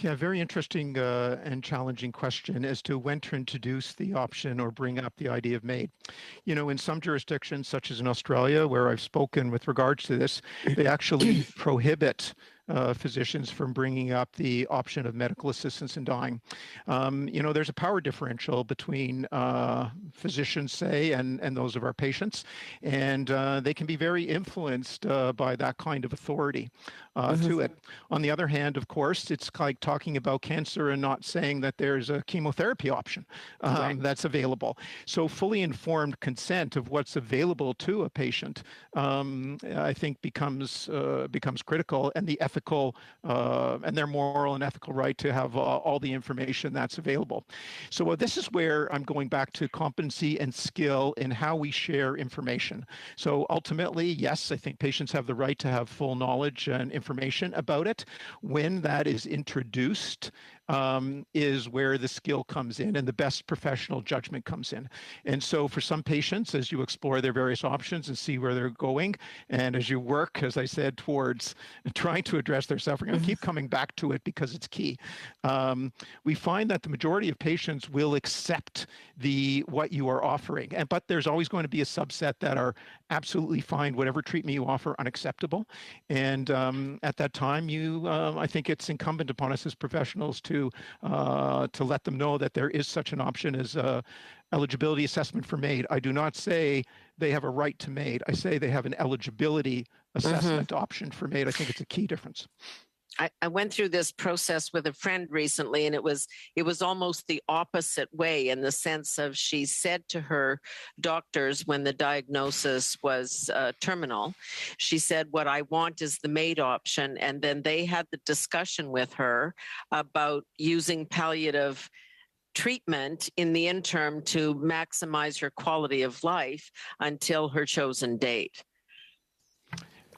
Yeah, very interesting and challenging question as to when to introduce the option or bring up the idea of MAID. In some jurisdictions, such as in Australia, where I've spoken with regards to this, they actually prohibit physicians from bringing up the option of medical assistance in dying. There's a power differential between physicians, say, and those of our patients, and they can be very influenced by that kind of authority to it. On the other hand, of course, it's like talking about cancer and not saying that there's a chemotherapy option that's available. So fully informed consent of what's available to a patient, I think becomes critical, and the ethical and their moral and ethical right to have all the information that's available. So this is where I'm going back to competency and skill in how we share information. So ultimately, yes, I think patients have the right to have full knowledge and information about it. When that is introduced, is where the skill comes in and the best professional judgment comes in. And so for some patients, as you explore their various options and see where they're going, and as you work, as I said, towards trying to address their suffering, and keep coming back to it because it's key, we find that the majority of patients will accept what you are offering. But there's always going to be a subset that are absolutely find whatever treatment you offer unacceptable. And at that time, I think it's incumbent upon us as professionals to let them know that there is such an option as eligibility assessment for MAID. I do not say they have a right to MAID. I say they have an eligibility assessment option for MAID. I think it's a key difference. I went through this process with a friend recently, and it was almost the opposite way, in the sense of she said to her doctors when the diagnosis was terminal, she said, what I want is the MAID option. And then they had the discussion with her about using palliative treatment in the interim to maximize her quality of life until her chosen date.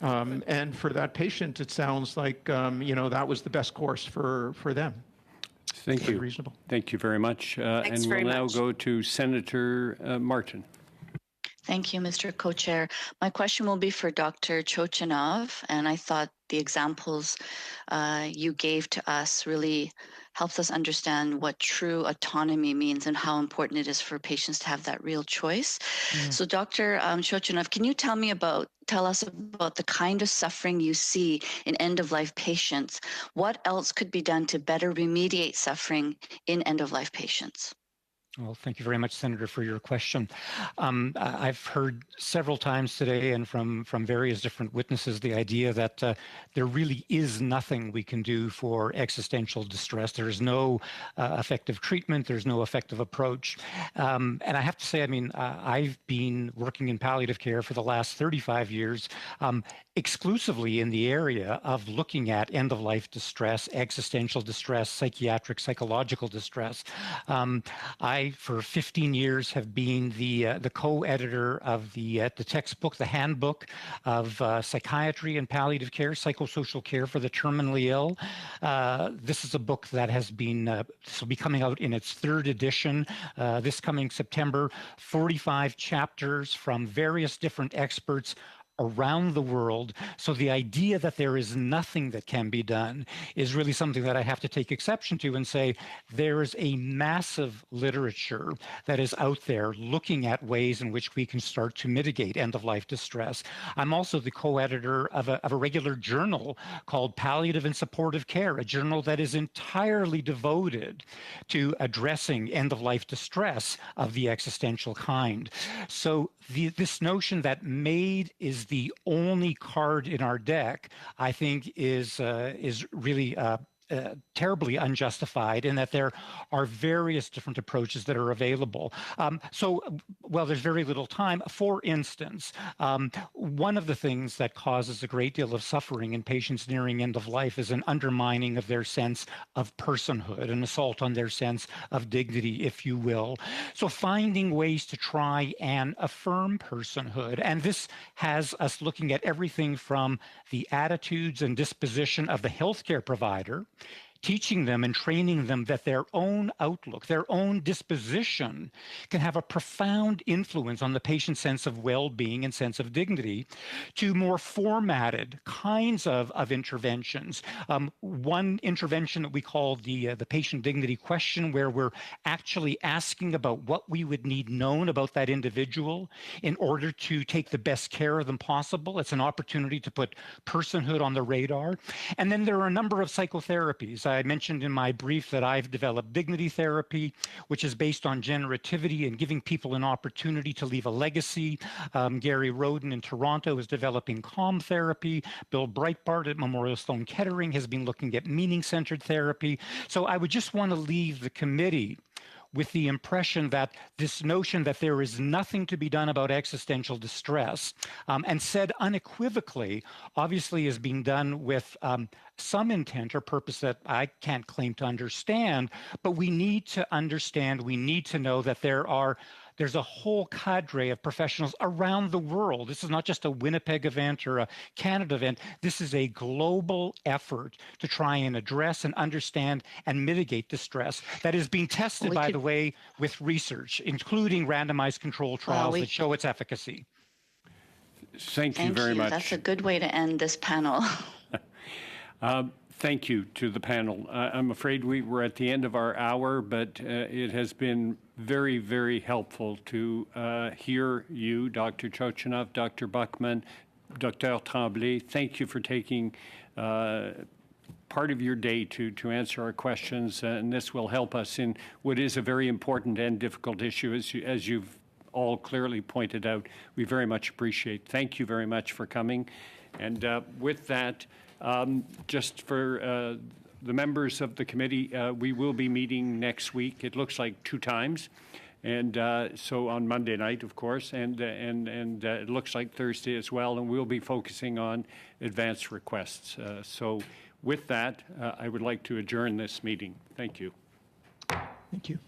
And for that patient, it sounds like, that was the best course for them. Thank you. Reasonable. Thank you very much. And we'll now go to Senator Martin. Thank you, Mr. Co-Chair. My question will be for Dr. Chochinov, and I thought the examples you gave to us really helps us understand what true autonomy means and how important it is for patients to have that real choice. So Dr. Chochinov, can you tell us about the kind of suffering you see in end-of-life patients? What else could be done to better remediate suffering in end-of-life patients? Well, thank you very much, Senator, for your question. I've heard several times today and from various different witnesses the idea that there really is nothing we can do for existential distress. There is no effective treatment. There's no effective approach. And I have to say, I've been working in palliative care for the last 35 years, exclusively in the area of looking at end-of-life distress, existential distress, psychiatric, psychological distress. I, for 15 years, have been the co-editor of the textbook, the handbook of psychiatry and palliative care, psychosocial care for the terminally ill. This is a book that has been, this will be coming out in its 3rd edition this coming September, 45 chapters from various different experts around the world. So the idea that there is nothing that can be done is really something that I have to take exception to and say there is a massive literature that is out there looking at ways in which we can start to mitigate end-of-life distress. I'm also the co-editor of a regular journal called Palliative and Supportive Care, a journal that is entirely devoted to addressing end-of-life distress of the existential kind. So this notion that MAID is the only card in our deck, I think, is really terribly unjustified, in that there are various different approaches that are available. There's very little time. For instance, one of the things that causes a great deal of suffering in patients nearing end of life is an undermining of their sense of personhood, an assault on their sense of dignity, if you will. So finding ways to try and affirm personhood, and this has us looking at everything from the attitudes and disposition of the healthcare provider teaching them and training them that their own outlook, their own disposition can have a profound influence on the patient's sense of well-being and sense of dignity, to more formatted kinds of interventions. One intervention that we call the patient dignity question, where we're actually asking about what we would need known about that individual in order to take the best care of them possible. It's an opportunity to put personhood on the radar. And then there are a number of psychotherapies. I mentioned in my brief that I've developed dignity therapy, which is based on generativity and giving people an opportunity to leave a legacy. Gary Roden in Toronto is developing calm therapy. Bill Breitbart at Memorial Sloan Kettering has been looking at meaning-centered therapy. So I would just want to leave the committee with the impression that this notion that there is nothing to be done about existential distress, and said unequivocally, obviously is being done with some intent or purpose that I can't claim to understand, but we need to understand, we need to know that there's a whole cadre of professionals around the world. This is not just a Winnipeg event or a Canada event. This is a global effort to try and address and understand and mitigate distress that is being tested, by the way, with research, including randomized control trials that show its efficacy. Thank you very much. That's a good way to end this panel. Thank you to the panel. I'm afraid we're at the end of our hour, but it has been very, very helpful to hear you, Dr. Chochinov, Dr. Buckman, Dr. Tremblay. Thank you for taking part of your day to answer our questions, and this will help us in what is a very important and difficult issue, as you've all clearly pointed out. We very much appreciate. Thank you very much for coming. And with that, just for the members of the committee, we will be meeting next week. It looks like 2 times. And so on Monday night, of course, and it looks like Thursday as well. And we'll be focusing on advance requests. So with that, I would like to adjourn this meeting. Thank you. Thank you.